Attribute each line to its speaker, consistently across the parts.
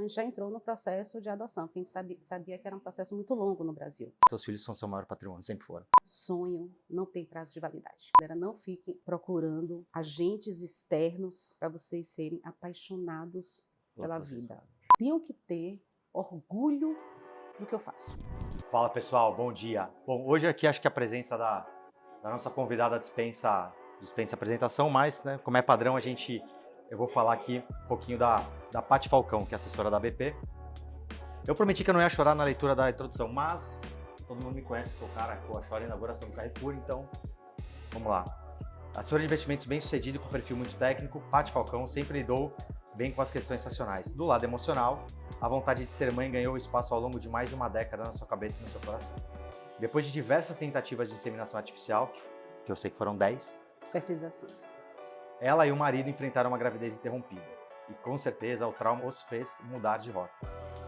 Speaker 1: Já entrou no processo de adoção, porque a gente sabia que era um processo muito longo no Brasil.
Speaker 2: Seus filhos são seu maior patrimônio, sempre foram.
Speaker 1: Sonho não tem prazo de validade. Não fiquem procurando agentes externos para vocês serem apaixonados pela vida. Tenham que ter orgulho do que eu faço.
Speaker 2: Fala pessoal, bom dia. Bom, hoje aqui acho que a presença da nossa convidada dispensa apresentação, mas né, como é padrão eu vou falar aqui um pouquinho da Paty Falcão, que é assessora da BP. Eu prometi que eu não ia chorar na leitura da introdução, mas todo mundo me conhece, sou o cara que chora na inauguração do Carrefour, então vamos lá. Assessora de investimentos bem sucedido, com perfil muito técnico, Paty Falcão sempre lidou bem com as questões racionais. Do lado emocional, a vontade de ser mãe ganhou espaço ao longo de mais de uma década na sua cabeça e no seu coração. Depois de diversas tentativas de inseminação artificial, que eu sei que foram 10,
Speaker 1: Fertilizações.
Speaker 2: ela e o marido enfrentaram uma gravidez interrompida. E com certeza o trauma os fez mudar de rota.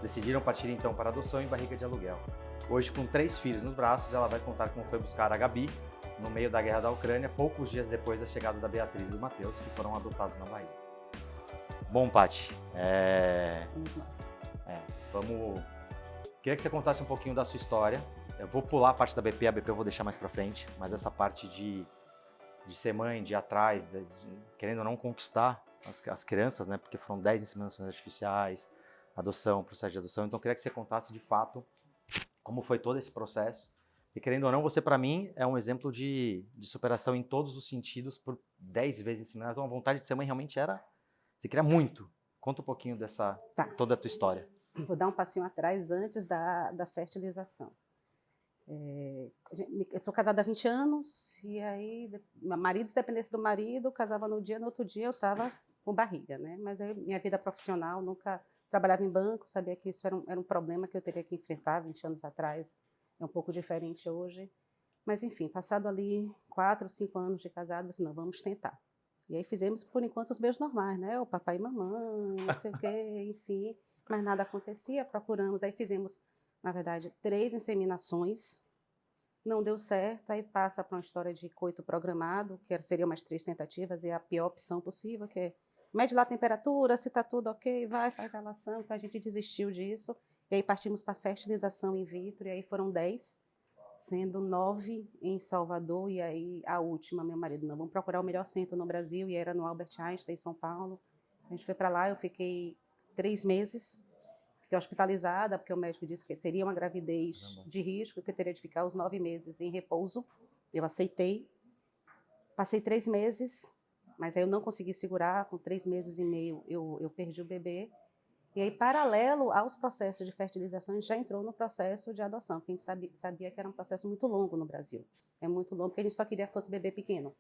Speaker 2: Decidiram partir então para adoção em barriga de aluguel. Hoje, com 3 filhos nos braços, ela vai contar como foi buscar a Gabi no meio da guerra da Ucrânia, poucos dias depois da chegada da Beatriz e do Matheus, que foram adotados na Bahia. Bom, Paty,
Speaker 1: Vamos nós.
Speaker 2: Queria que você contasse um pouquinho da sua história. Eu vou pular a parte da BP, a BP eu vou deixar mais pra frente, mas essa parte de ser mãe, de ir atrás, querendo ou não conquistar as crianças, né? Porque foram 10 inseminações artificiais, adoção, processo de adoção. Então eu queria que você contasse de fato como foi todo esse processo. E querendo ou não, você para mim é um exemplo de superação em todos os sentidos por 10 vezes inseminada. Então a vontade de ser mãe realmente você queria muito. Conta um pouquinho toda a tua história.
Speaker 1: Vou dar um passinho atrás antes da fertilização. Eu estou casada há 20 anos e aí, meu marido, se dependesse do marido, casava no outro dia eu estava com barriga, né? Mas aí, minha vida profissional, nunca trabalhava em banco, sabia que isso era um problema que eu teria que enfrentar 20 anos atrás, é um pouco diferente hoje. Mas enfim, passado ali 4, 5 anos de casado, eu disse, não, vamos tentar. E aí fizemos, por enquanto, os beijos normais, né? O papai e mamãe, não sei o quê, enfim, mas nada acontecia, procuramos, aí fizemos, na verdade, 3 inseminações, não deu certo, aí passa para uma história de coito programado, que seriam mais 3 tentativas, e a pior opção possível, que é mede lá a temperatura, se está tudo ok, vai, faz a relação, então a gente desistiu disso, e aí partimos para a fertilização in vitro, e aí foram 10, sendo 9 em Salvador, e aí a última, meu marido, não, vamos procurar o melhor centro no Brasil, e era no Albert Einstein, em São Paulo, a gente foi para lá, eu fiquei 3 meses, fiquei hospitalizada, porque o médico disse que seria uma gravidez de risco, que eu teria de ficar os 9 meses em repouso. Eu aceitei. Passei 3 meses, mas aí eu não consegui segurar. Com 3 meses e meio, eu perdi o bebê. E aí, paralelo aos processos de fertilização, a gente já entrou no processo de adoção, porque a gente sabia que era um processo muito longo no Brasil. É muito longo, porque a gente só queria que fosse bebê pequeno.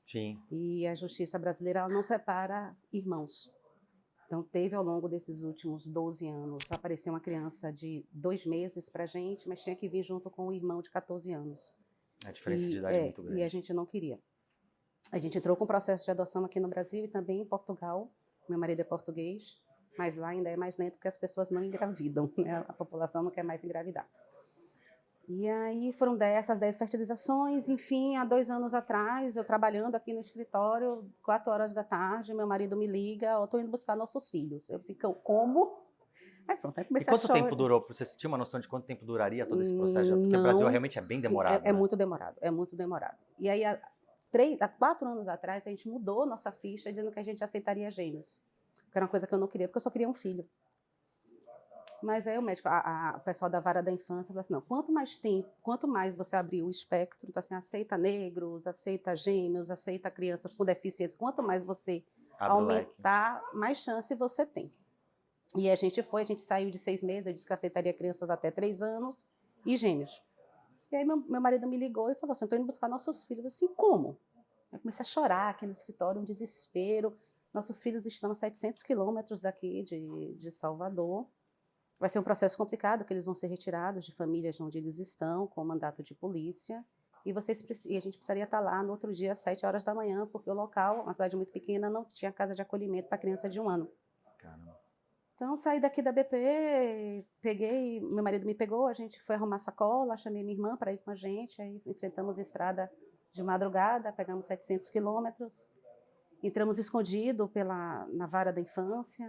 Speaker 2: Sim.
Speaker 1: E a justiça brasileira ela não separa irmãos. Então, teve ao longo desses últimos 12 anos, apareceu uma criança de 2 meses para a gente, mas tinha que vir junto com o irmão de 14 anos.
Speaker 2: A diferença de idade é muito grande.
Speaker 1: E a gente não queria. A gente entrou com o processo de adoção aqui no Brasil e também em Portugal. Meu marido é português, mas lá ainda é mais lento porque as pessoas não engravidam, né? A população não quer mais engravidar. E aí foram essas 10 fertilizações, enfim, há 2 anos atrás, eu trabalhando aqui no escritório, 4 horas da tarde, meu marido me liga, eu estou indo buscar nossos filhos. Eu disse, como? Aí pronto, aí comecei a chorar.
Speaker 2: E quanto tempo durou? Você tinha uma noção de quanto tempo duraria todo esse processo? Porque o Brasil realmente é bem demorado.
Speaker 1: É muito demorado, é muito demorado. E aí, há 4 anos atrás, a gente mudou nossa ficha, dizendo que a gente aceitaria gêmeos. Que era uma coisa que eu não queria, porque eu só queria um filho. Mas aí o médico, o pessoal da vara da infância falou assim, não, quanto mais você abrir o espectro, então assim, aceita negros, aceita gêmeos, aceita crianças com deficiência, quanto mais você aumentar, mais chance você tem. E a gente saiu de 6 meses, eu disse que aceitaria crianças até 3 anos e gêmeos. E aí meu marido me ligou e falou assim, estou indo buscar nossos filhos. Eu disse, assim, como? Eu comecei a chorar aqui no escritório, um desespero. Nossos filhos estão a 700 quilômetros daqui de Salvador. Vai ser um processo complicado, porque eles vão ser retirados de famílias onde eles estão, com mandato de polícia, e a gente precisaria estar lá no outro dia, às 7 horas da manhã, porque o local, uma cidade muito pequena, não tinha casa de acolhimento para criança de 1 ano.
Speaker 2: Caramba.
Speaker 1: Então, saí daqui da BP, meu marido me pegou, a gente foi arrumar sacola, chamei minha irmã para ir com a gente, aí enfrentamos a estrada de madrugada, pegamos 700 quilômetros, entramos escondido na vara da infância.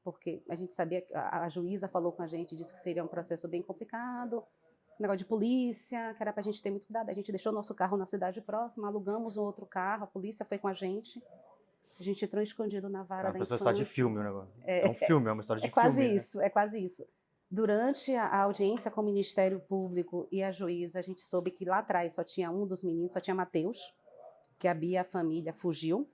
Speaker 1: porque a gente sabia, a juíza falou com a gente, disse que seria um processo bem complicado, negócio de polícia, que era para a gente ter muito cuidado. A gente deixou nosso carro na cidade próxima, alugamos um outro carro, a polícia foi com a gente entrou escondido na vara da infância.
Speaker 2: É uma história de filme o negócio. É um filme, é uma história de filme.
Speaker 1: Quase isso, é quase isso. Durante a audiência com o Ministério Público e a juíza, a gente soube que lá atrás só tinha um dos meninos, só tinha Matheus, que a Bia, a família, fugiu.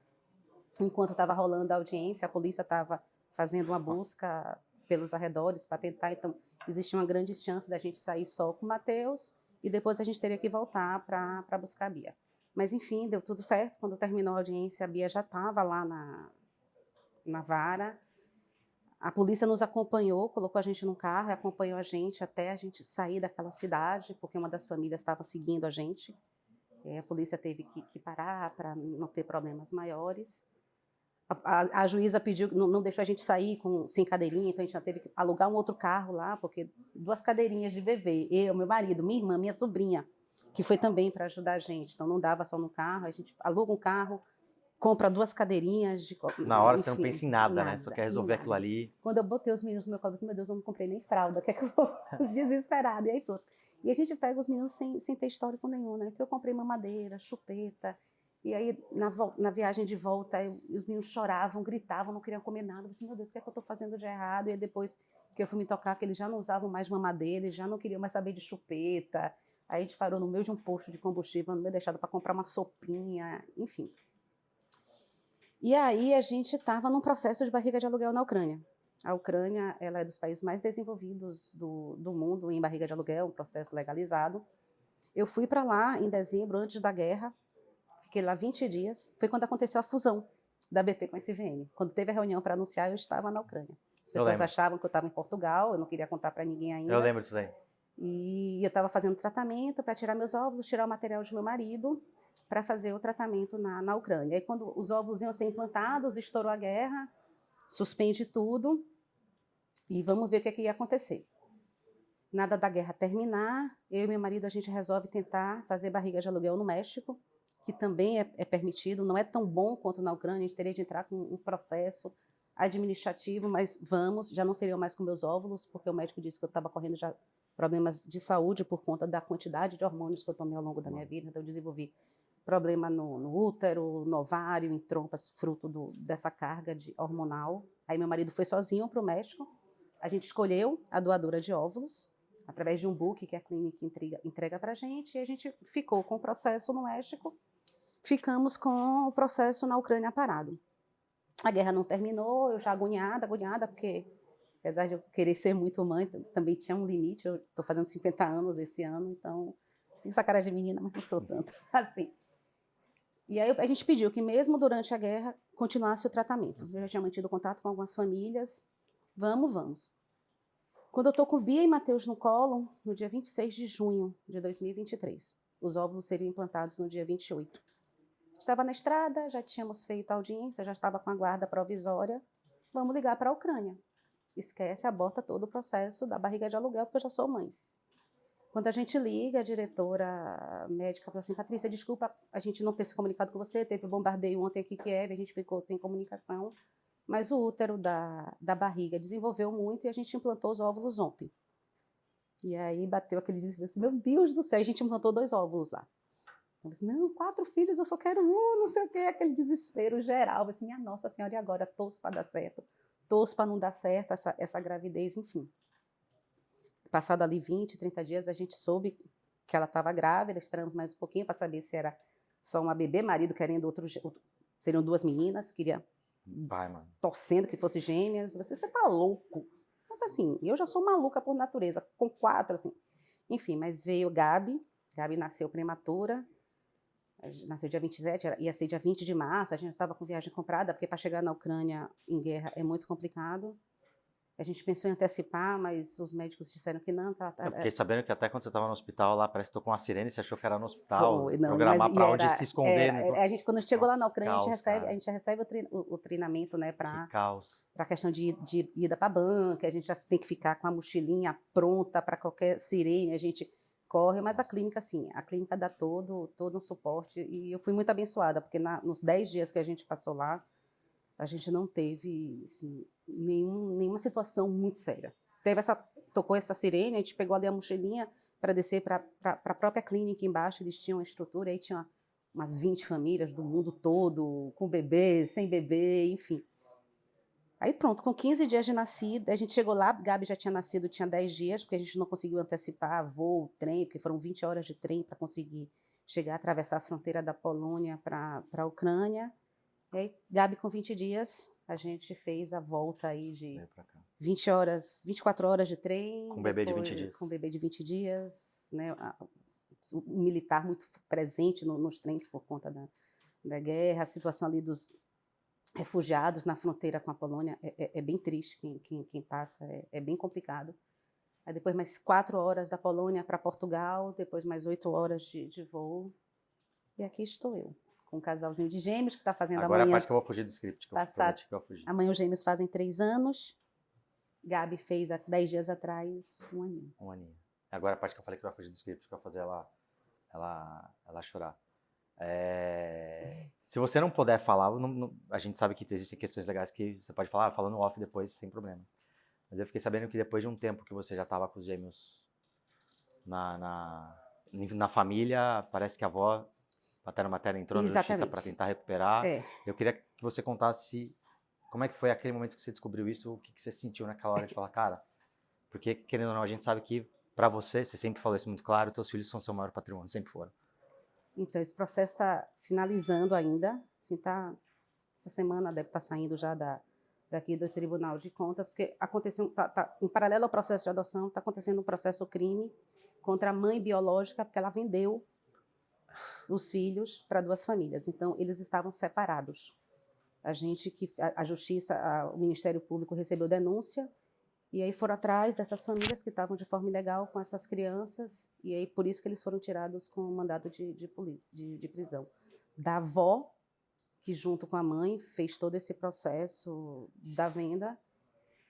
Speaker 1: Enquanto estava rolando a audiência, a polícia estava fazendo uma busca pelos arredores para tentar, então existia uma grande chance da gente sair só com o Matheus e depois a gente teria que voltar para buscar a Bia. Mas, enfim, deu tudo certo. Quando terminou a audiência, a Bia já estava lá na vara. A polícia nos acompanhou, colocou a gente num carro e acompanhou a gente até a gente sair daquela cidade, porque uma das famílias estava seguindo a gente. A polícia teve que parar para não ter problemas maiores. A juíza pediu, não deixou a gente sair sem cadeirinha, então a gente já teve que alugar um outro carro lá, porque 2 cadeirinhas de bebê, eu, meu marido, minha irmã, minha sobrinha, que foi também para ajudar a gente. Então não dava só no carro, a gente aluga um carro, compra 2 cadeirinhas.
Speaker 2: Na hora
Speaker 1: enfim,
Speaker 2: você não pensa em nada, né? Só quer resolver aquilo ali.
Speaker 1: Quando eu botei os meninos no meu colo, eu disse, meu Deus, eu não comprei nem fralda, que é que eu vou desesperada, e aí pronto. E a gente pega os meninos sem ter histórico nenhum, né? Então eu comprei mamadeira, chupeta, e aí na viagem de volta os meninos choravam, gritavam, não queriam comer nada. Eu disse, meu Deus, o que é que eu estou fazendo de errado? E aí depois que eu fui me tocar, que eles já não usavam mais mamadeira, eles já não queriam mais saber de chupeta. Aí a gente parou no meio de um posto de combustível, no meio deixado para comprar uma sopinha, enfim. E aí a gente estava num processo de barriga de aluguel na Ucrânia. A Ucrânia, ela é dos países mais desenvolvidos do mundo em barriga de aluguel, um processo legalizado. Eu fui para lá em dezembro, antes da guerra, fiquei lá 20 dias. Foi quando aconteceu a fusão da BP com a SVM. Quando teve a reunião para anunciar, eu estava na Ucrânia. As pessoas achavam que eu estava em Portugal, eu não queria contar para ninguém ainda.
Speaker 2: Eu lembro disso aí.
Speaker 1: E eu estava fazendo tratamento para tirar meus óvulos, tirar o material de meu marido, para fazer o tratamento na Ucrânia. E quando os óvulos iam ser implantados, estourou a guerra, suspende tudo, e vamos ver o que ia acontecer. Nada da guerra terminar, eu e meu marido, a gente resolve tentar fazer barriga de aluguel no México, que também é permitido, não é tão bom quanto na Ucrânia, a gente teria de entrar com um processo administrativo, mas vamos, já não seriam mais com meus óvulos, porque o médico disse que eu estava correndo já problemas de saúde por conta da quantidade de hormônios que eu tomei ao longo da minha vida, então eu desenvolvi problema no útero, no ovário, em trompas, fruto dessa carga hormonal. Aí meu marido foi sozinho para o México, a gente escolheu a doadora de óvulos, através de um book que a clínica entrega para a gente, e a gente ficou com o processo no México, ficamos com o processo na Ucrânia parado. A guerra não terminou, eu já agoniada, porque apesar de eu querer ser muito mãe, também tinha um limite, eu estou fazendo 50 anos esse ano, então tenho essa cara de menina, mas não sou tanto assim. E aí a gente pediu que mesmo durante a guerra continuasse o tratamento. Eu já tinha mantido contato com algumas famílias, vamos. Quando eu estou com Bia e Matheus no colo, no dia 26 de junho de 2023, os óvulos seriam implantados no dia 28. Estava na estrada, já tínhamos feito a audiência, já estava com a guarda provisória, vamos ligar para a Ucrânia. Esquece, aborta todo o processo da barriga de aluguel, porque eu já sou mãe. Quando a gente liga, a diretora médica fala assim, Patrícia, desculpa a gente não ter se comunicado com você, teve bombardeio ontem aqui em Kiev, a gente ficou sem comunicação, mas o útero da barriga desenvolveu muito e a gente implantou os óvulos ontem. E aí bateu aquele desespero, assim, meu Deus do céu, a gente implantou 2 óvulos lá. Eu disse, não, 4 filhos, eu só quero um, não sei o quê, aquele desespero geral. Eu disse, minha Nossa Senhora, e agora? Torço para dar certo, torço para não dar certo essa gravidez, enfim. Passado ali 20, 30 dias, a gente soube que ela estava grávida, esperamos mais um pouquinho para saber se era só uma bebê, marido querendo seriam 2 meninas, queria, torcendo que fosse gêmeas. Você tá louco? Mas assim, eu já sou maluca por natureza, com 4, assim. Enfim, mas veio Gabi nasceu prematura, nasceu dia 27, ia ser dia 20 de março, a gente estava com viagem comprada, porque para chegar na Ucrânia em guerra é muito complicado. A gente pensou em antecipar, mas os médicos disseram que não.
Speaker 2: Eu fiquei sabendo que até quando você estava no hospital lá, parece que tocou uma sirene, você achou que era no hospital,
Speaker 1: não,
Speaker 2: programar para onde se esconder.
Speaker 1: Quando chegou lá na Ucrânia,
Speaker 2: caos,
Speaker 1: a gente recebe o treinamento, né, para a questão de ida para a banca, a gente já tem que ficar com a mochilinha pronta para qualquer sirene, a gente corre, mas a clínica, sim, a clínica dá todo um suporte, e eu fui muito abençoada, porque nos 10 dias que a gente passou lá, a gente não teve, assim, nenhuma situação muito séria. Tocou essa sirene, a gente pegou ali a mochilinha para descer para a própria clínica embaixo, eles tinham uma estrutura, aí tinha umas 20 famílias do mundo todo, com bebê, sem bebê, enfim. Aí pronto, com 15 dias de nascida, a gente chegou lá, Gabi já tinha nascido, tinha 10 dias, porque a gente não conseguiu antecipar voo, trem, porque foram 20 horas de trem para conseguir chegar, atravessar a fronteira da Polônia para a Ucrânia. E aí, Gabi, com 20 dias, a gente fez a volta aí de 20 horas, 24 horas de trem.
Speaker 2: Com um bebê de 20 dias.
Speaker 1: Com um bebê de 20 dias, né? Um militar muito presente nos trens por conta da guerra, a situação ali dos refugiados na fronteira com a Polônia é bem triste, quem passa, é bem complicado. Aí depois mais 4 horas da Polônia para Portugal, depois mais 8 horas de voo. E aqui estou eu, com um casalzinho de gêmeos que está fazendo
Speaker 2: Agora
Speaker 1: amanhã.
Speaker 2: É a parte que eu vou fugir do script, que eu fugir.
Speaker 1: Amanhã os gêmeos fazem 3 anos. Gabi fez há 10 dias atrás 1 aninho.
Speaker 2: 1 aninho. Agora a parte que eu falei que eu ia fugir do script, que eu ia fazer ela chorar. Se você não puder falar, a gente sabe que existem questões legais que você pode falar, falando off depois, sem problema. Mas eu fiquei sabendo que depois de um tempo que você já estava com os gêmeos na família, parece que a avó paterno-materna entrou na justiça para tentar recuperar. Eu queria que você contasse como é que foi aquele momento que você descobriu isso, o que você sentiu naquela hora de falar, cara, porque querendo ou não, a gente sabe que para você sempre falou isso muito claro, teus filhos são seu maior patrimônio, sempre foram. Então, esse processo está finalizando ainda, assim, essa semana deve estar saindo já daqui do Tribunal de Contas, porque aconteceu, em paralelo ao processo de adoção, está acontecendo um processo crime contra a mãe biológica, porque ela vendeu os filhos para 2 famílias. Então, eles estavam separados. A Justiça, o Ministério Público recebeu denúncia, e aí foram atrás dessas famílias que estavam de forma ilegal com essas crianças, e aí por isso que eles foram tirados com mandado de prisão. Da avó, que junto com a mãe fez todo esse processo da venda,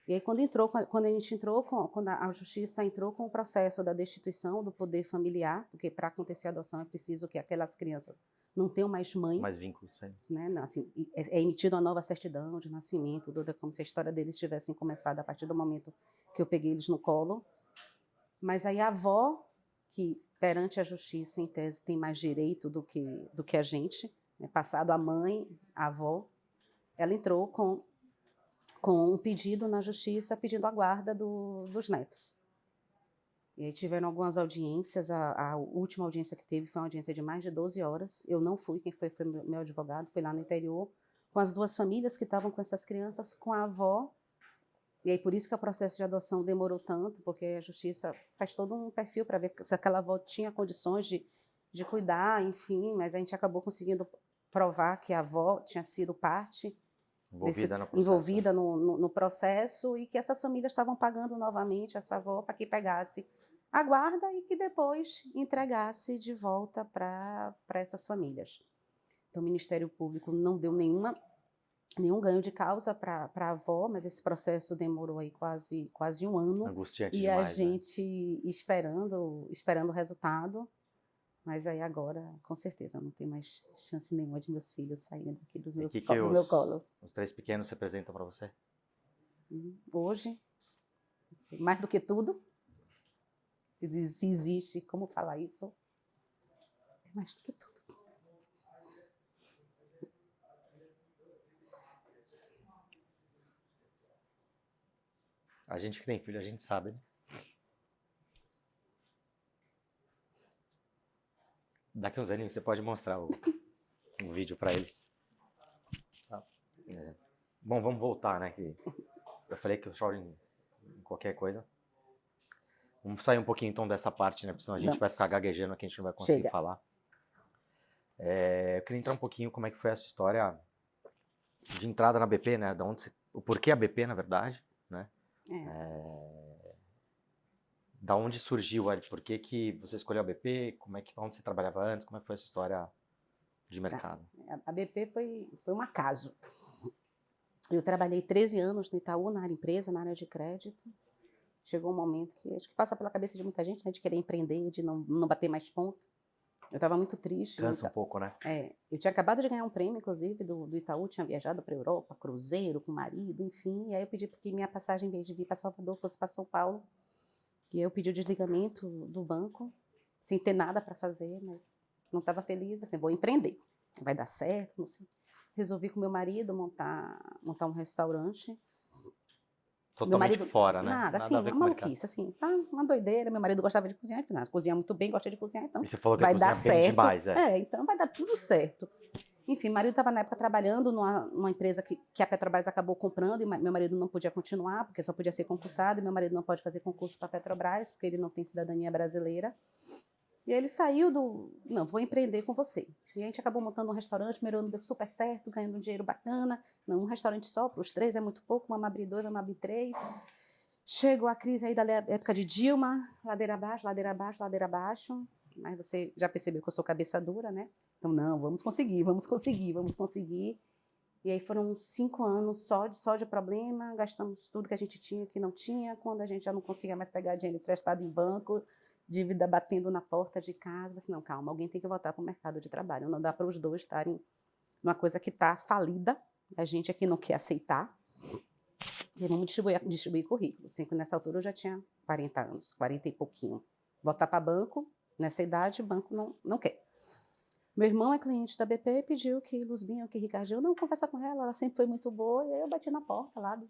Speaker 2: e aí quando a Justiça entrou com o processo da destituição do poder familiar, porque para acontecer a adoção é preciso que aquelas crianças não tenham mais mãe. Mais vínculos. Né? Assim, é emitida uma nova certidão de nascimento, como se a história deles tivesse começado a partir do momento que eu peguei eles no colo. Mas aí a avó, que perante a Justiça, em tese, tem mais direito do que a gente, né? Passado a mãe, a avó, ela entrou com um pedido na Justiça pedindo a guarda dos netos. E aí tiveram algumas audiências, a última audiência que teve foi uma audiência de mais de 12 horas, eu não fui, quem foi meu advogado, foi lá no interior, com as 2 famílias que estavam com essas crianças, com a avó, e aí por isso que o processo de adoção demorou tanto, porque a Justiça faz todo um perfil para ver se aquela avó tinha condições de cuidar, enfim, mas a gente acabou conseguindo provar que a avó tinha sido parte envolvida no processo e que essas famílias estavam pagando novamente essa avó para que pegasse a guarda e que depois entregasse de volta para essas famílias. Então, o Ministério Público não deu nenhum ganho de causa para a avó, mas esse processo demorou aí quase 1 ano. Angustiante e demais, a gente, né? esperando o resultado. Mas aí agora, com certeza, não tem mais chance nenhuma de meus filhos saírem daqui do meu colo. Os 3 pequenos representam para você? Hoje, mais do que tudo, se existe como falar isso, é mais do que tudo. A gente que tem filho, a gente sabe, né? Daqui uns anos você pode mostrar o vídeo para eles. Bom, vamos voltar, né? Que eu falei que eu choro em qualquer coisa. Vamos sair um pouquinho então dessa parte, né? Porque senão a gente vai ficar gaguejando aqui, a gente não vai conseguir falar. Eu queria entrar um pouquinho como é que foi essa história de entrada na BP, né? O porquê a BP, na verdade, né? Da onde surgiu, por que você escolheu a BP, onde você trabalhava antes, como é que foi essa história de mercado? A BP foi um acaso. Eu trabalhei 13 anos no Itaú, na área empresa, na área de crédito. Chegou um momento que acho que passa pela cabeça de muita gente, né, de querer empreender, de não bater mais ponto.
Speaker 1: Eu estava muito triste.
Speaker 2: Cansa um pouco, né?
Speaker 1: Eu tinha acabado de ganhar um prêmio, inclusive, do Itaú, tinha viajado para a Europa, cruzeiro, com o marido, enfim. E aí eu pedi que minha passagem, em vez de vir para Salvador, fosse para São Paulo. E aí eu pedi o desligamento do banco, sem ter nada para fazer, mas não estava feliz. Assim, vou empreender, vai dar certo, não sei. Resolvi com meu marido montar um restaurante.
Speaker 2: Totalmente
Speaker 1: Meu marido,
Speaker 2: fora, né?
Speaker 1: nada, assim,
Speaker 2: a ver
Speaker 1: uma
Speaker 2: com o mercado.
Speaker 1: maluquice, assim, tá? Uma doideira. Meu marido gostava de cozinhar, cozinha muito bem, gosta de cozinhar, então
Speaker 2: E você falou que
Speaker 1: vai
Speaker 2: a cozinha
Speaker 1: dar
Speaker 2: bem
Speaker 1: certo.
Speaker 2: demais,
Speaker 1: Então vai dar tudo certo. Enfim, meu marido estava na época trabalhando numa empresa que a Petrobras acabou comprando e meu marido não podia continuar, porque só podia ser concursado, e meu marido não pode fazer concurso para a Petrobras, porque ele não tem cidadania brasileira. E aí ele saiu não, vou empreender com você. E a gente acabou montando um restaurante, o primeiro ano deu super certo, ganhando um dinheiro bacana. Não, um restaurante só, para os 3 é muito pouco, vamos abrir 2, vamos abrir 3. Chegou a crise aí da época de Dilma, ladeira abaixo, ladeira abaixo, ladeira abaixo. Mas você já percebeu que eu sou cabeça dura, né? Então, não, vamos conseguir, vamos conseguir, vamos conseguir. E aí foram 5 anos só de problema, gastamos tudo que a gente tinha, que não tinha. Quando a gente já não conseguia mais pegar dinheiro emprestado em banco, dívida batendo na porta de casa. Assim, não, calma, alguém tem que voltar para o mercado de trabalho. Não dá para os dois estarem numa coisa que está falida. A gente aqui não quer aceitar. E vamos distribuir currículo. Assim, nessa altura eu já tinha 40 anos, 40 e pouquinho. Voltar para banco, nessa idade, banco não quer. Meu irmão é cliente da BP e pediu que Luzbinha, que Ricardinho, não, conversa com ela sempre foi muito boa. E aí eu bati na porta lá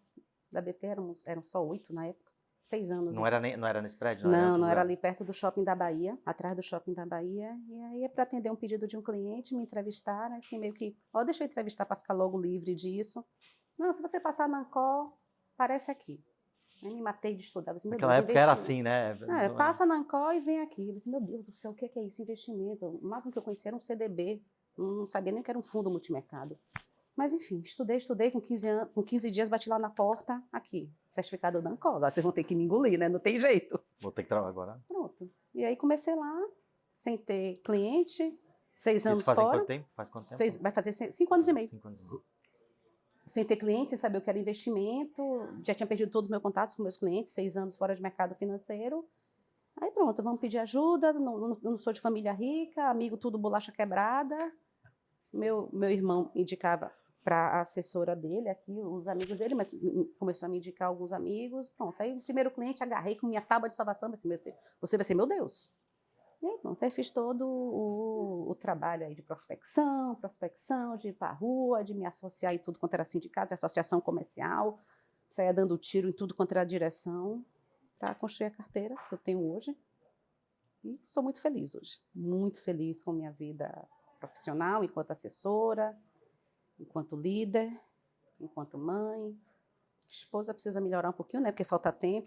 Speaker 1: da BP, eram só 8 na época, 6 anos.
Speaker 2: Não era nesse prédio?
Speaker 1: Não era ali perto do Shopping da Bahia, atrás do Shopping da Bahia. E aí é para atender um pedido de um cliente, me entrevistar, assim, meio que, deixa eu entrevistar para ficar logo livre disso. Não, se você passar na Ancor, parece aqui. Eu me matei de estudar. Assim,
Speaker 2: Naquela época era assim, né?
Speaker 1: Passa na Ancor e vem aqui. Eu disse, meu Deus do céu, o que é isso? Investimento. O máximo que eu conhecia era um CDB. Não sabia nem que era um fundo multimercado. Mas, enfim, estudei com 15 dias, bati lá na porta, aqui, certificado da Ancor. Agora vocês vão ter que me engolir, né? Não tem jeito.
Speaker 2: Vou ter que trabalhar agora.
Speaker 1: Pronto. E aí comecei lá, sem ter cliente, 6 anos
Speaker 2: fora.
Speaker 1: Faz
Speaker 2: quanto tempo?
Speaker 1: Vai fazer 5 anos e meio.
Speaker 2: 5 anos e meio.
Speaker 1: Sem ter cliente, sem saber o que era investimento, já tinha perdido todos os meus contatos com meus clientes, 6 anos fora de mercado financeiro. Aí pronto, vamos pedir ajuda, não sou de família rica, amigo tudo bolacha quebrada. Meu irmão indicava para a assessora dele aqui, os amigos dele, mas começou a me indicar alguns amigos. Pronto, aí o primeiro cliente agarrei com minha tábua de salvação, assim, você vai ser meu Deus. E aí pronto, aí fiz todo o trabalho aí de prospecção, de ir para a rua, de me associar em tudo quanto era sindicato, associação comercial, saía dando tiro em tudo quanto era direção, para construir a carteira que eu tenho hoje. E sou muito feliz hoje, muito feliz com minha vida profissional, enquanto assessora, enquanto líder, enquanto mãe. Esposa precisa melhorar um pouquinho, né? Porque falta tempo.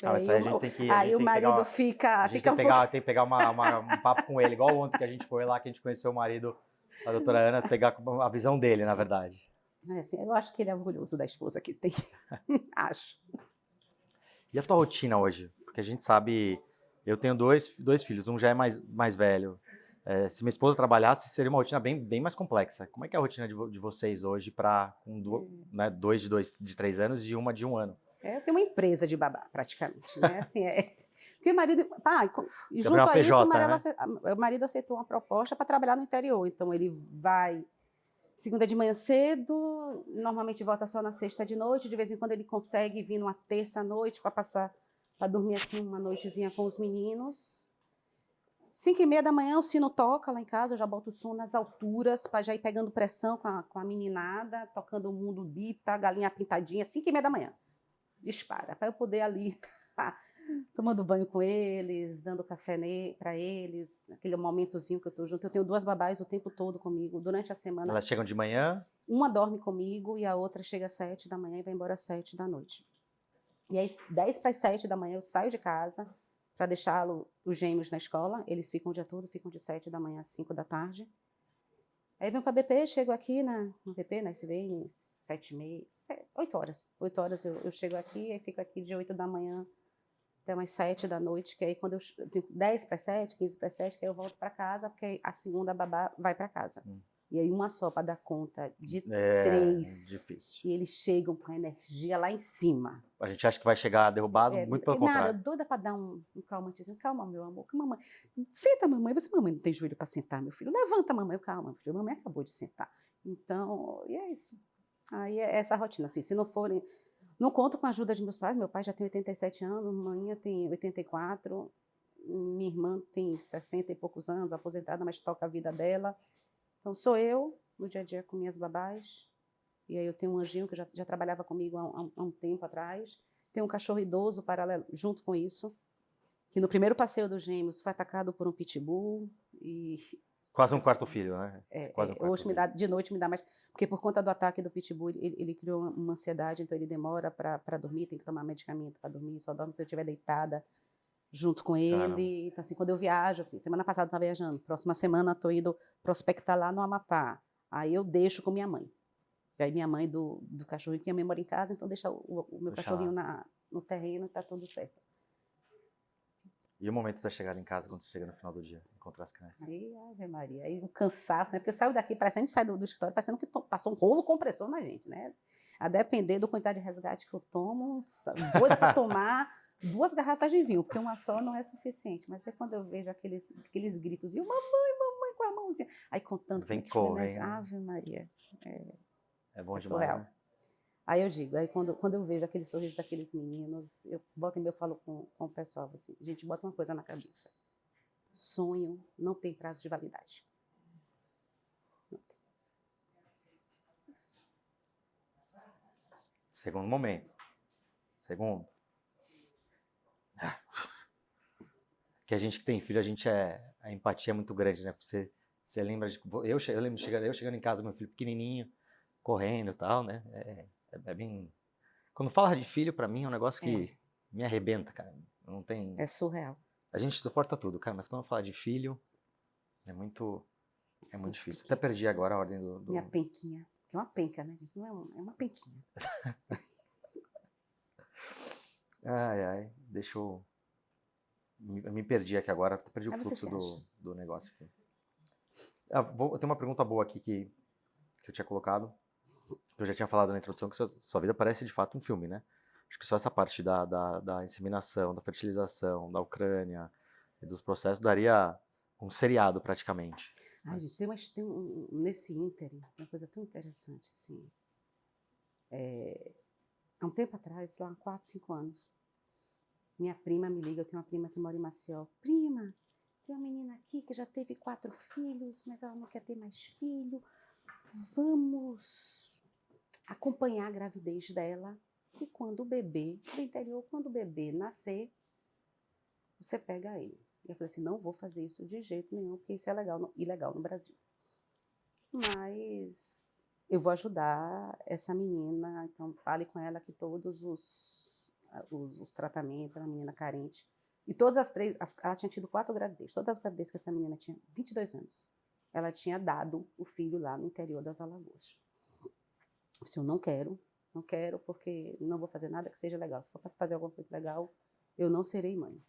Speaker 1: Aí o marido fica
Speaker 2: tem que pegar um papo com ele, igual ontem que a gente foi lá, que a gente conheceu o marido da doutora Ana, pegar a visão dele, na verdade.
Speaker 1: Assim, eu acho que ele é orgulhoso da esposa que tem. Acho.
Speaker 2: E a tua rotina hoje? Porque a gente sabe, eu tenho dois filhos, um já é mais velho. Se minha esposa trabalhasse, seria uma rotina bem mais complexa. Como é que é a rotina de vocês hoje para dois de 3 anos e uma de 1 ano?
Speaker 1: Eu tenho uma empresa de babá, praticamente, né? Assim, porque o marido... e junto a
Speaker 2: PJ,
Speaker 1: isso,
Speaker 2: né?
Speaker 1: o marido aceitou uma proposta para trabalhar no interior. Então, ele vai segunda de manhã cedo, normalmente volta só na sexta de noite. De vez em quando ele consegue vir numa terça à noite para dormir aqui uma noitezinha com os meninos. 5h30 da manhã o sino toca lá em casa, eu já boto o som nas alturas para já ir pegando pressão com a meninada, tocando o mundo bita, galinha pintadinha, 5h30 da manhã. Dispara, para eu poder ali tomando banho com eles, dando café para eles, aquele momentozinho que eu estou junto. Eu tenho 2 babás o tempo todo comigo, durante a semana.
Speaker 2: Elas chegam de manhã?
Speaker 1: Uma dorme comigo e a outra chega às 7 da manhã e vai embora às 7 da noite. E aí, 10 para as 7 da manhã, eu saio de casa para deixar os gêmeos na escola. Eles ficam o dia todo, ficam de 7 da manhã às 5 da tarde. Aí venho para a BP, chego aqui na BP, na SVN, 7h30, 8 horas. 8 horas eu chego aqui, aí fico aqui de 8 da manhã até umas 7 da noite, que aí quando eu tenho 10 para as 7, 15 para as 7, que aí eu volto para casa, porque a segunda babá vai para casa. E aí uma só para dar conta de
Speaker 2: É
Speaker 1: 3,
Speaker 2: difícil.
Speaker 1: e eles chegam com a energia lá em cima.
Speaker 2: A gente acha que vai chegar derrubado, muito pelo
Speaker 1: Nada,
Speaker 2: contrário.
Speaker 1: doida para dar um calmantezinho. Calma, meu amor, mamãe. Senta, mamãe. Mamãe não tem joelho para sentar, meu filho. Levanta, mamãe. Calma, filho. Mamãe acabou de sentar. Então, e é isso. Aí é essa rotina, assim, se não forem... Não conto com a ajuda de meus pais, meu pai já tem 87 anos, minha tem 84, minha irmã tem 60 e poucos anos, aposentada, mas toca a vida dela. Então, sou eu, no dia a dia, com minhas babás. E aí eu tenho um anjinho que já trabalhava comigo há um tempo atrás. Tem um cachorro idoso paralelo, junto com isso, que no primeiro passeio dos gêmeos foi atacado por um pitbull. E
Speaker 2: Quase um quarto filho, né? Quase um quarto
Speaker 1: hoje
Speaker 2: filho.
Speaker 1: de noite me dá mais... Porque por conta do ataque do pitbull, ele criou uma ansiedade, então ele demora para dormir, tem que tomar medicamento para dormir, só dorme se eu estiver deitada junto com ele.
Speaker 2: Caramba.
Speaker 1: Então, assim, quando eu viajo, assim, semana passada eu estava viajando, próxima semana estou indo prospectar lá no Amapá. Aí eu deixo com minha mãe. E aí minha mãe do cachorrinho, que minha mãe mora em casa, então deixa o meu cachorrinho no terreno e está tudo certo.
Speaker 2: E o momento da chegada em casa, quando você chega no final do dia, encontrar as crianças?
Speaker 1: Aí, Ave Maria, aí o cansaço, né? Porque eu saio daqui, a gente sai do escritório parecendo que passou um rolo compressor na gente, né? A depender do quantidade de resgate que eu tomo, doida para tomar 2 garrafas de vinho, porque uma só não é suficiente. Mas é quando eu vejo aqueles gritos, e o mamãe com a mãozinha, aí contando
Speaker 2: Vem
Speaker 1: como é que foi,
Speaker 2: correndo.
Speaker 1: Ave Maria.
Speaker 2: É bom demais,
Speaker 1: surreal.
Speaker 2: né?
Speaker 1: Aí eu digo, aí quando eu vejo aquele sorriso daqueles meninos, eu falo com o pessoal assim, gente, bota uma coisa na cabeça. Sonho não tem prazo de validade. Não tem. Isso.
Speaker 2: Segundo momento. Segundo. Que a gente que tem filho, a empatia é muito grande, né? Você lembra de... Eu lembro de eu chegando em casa, meu filho pequenininho, correndo e tal, né? É bem... Quando fala de filho, pra mim, é um negócio que me arrebenta, cara. Não tem...
Speaker 1: É surreal.
Speaker 2: A gente suporta tudo, cara, mas quando fala de filho, é muito difícil. Até perdi agora a ordem do...
Speaker 1: Minha penquinha. Que é uma penca, né, gente? Não é uma penquinha.
Speaker 2: Ai, deixa eu... Me perdi aqui agora, perdi o fluxo do negócio aqui. Eu tenho uma pergunta boa aqui que eu tinha colocado, que eu já tinha falado na introdução, que sua vida parece de fato um filme, né? Acho que só essa parte da inseminação, da fertilização, da Ucrânia e dos processos daria um seriado praticamente.
Speaker 1: Ai, gente, nesse ínterim, uma coisa tão interessante, assim. Há um tempo atrás, lá há 4, 5 anos, minha prima me liga, eu tenho uma prima que mora em Maceió. Prima, tem uma menina aqui que já teve 4 filhos, mas ela não quer ter mais filho. Vamos acompanhar a gravidez dela. E quando o bebê, do interior, quando o bebê nascer, você pega ele. Eu falei assim, não vou fazer isso de jeito nenhum, porque isso é ilegal no Brasil. Mas eu vou ajudar essa menina, então fale com ela que todos os tratamentos, ela é uma menina carente. E todas as 3, ela tinha tido 4 gravidezes, todas as gravidezes que essa menina tinha, 22 anos. Ela tinha dado o filho lá no interior das Alagoas. Eu disse, eu não quero porque não vou fazer nada que seja legal. Se for para fazer alguma coisa legal, eu não serei mãe.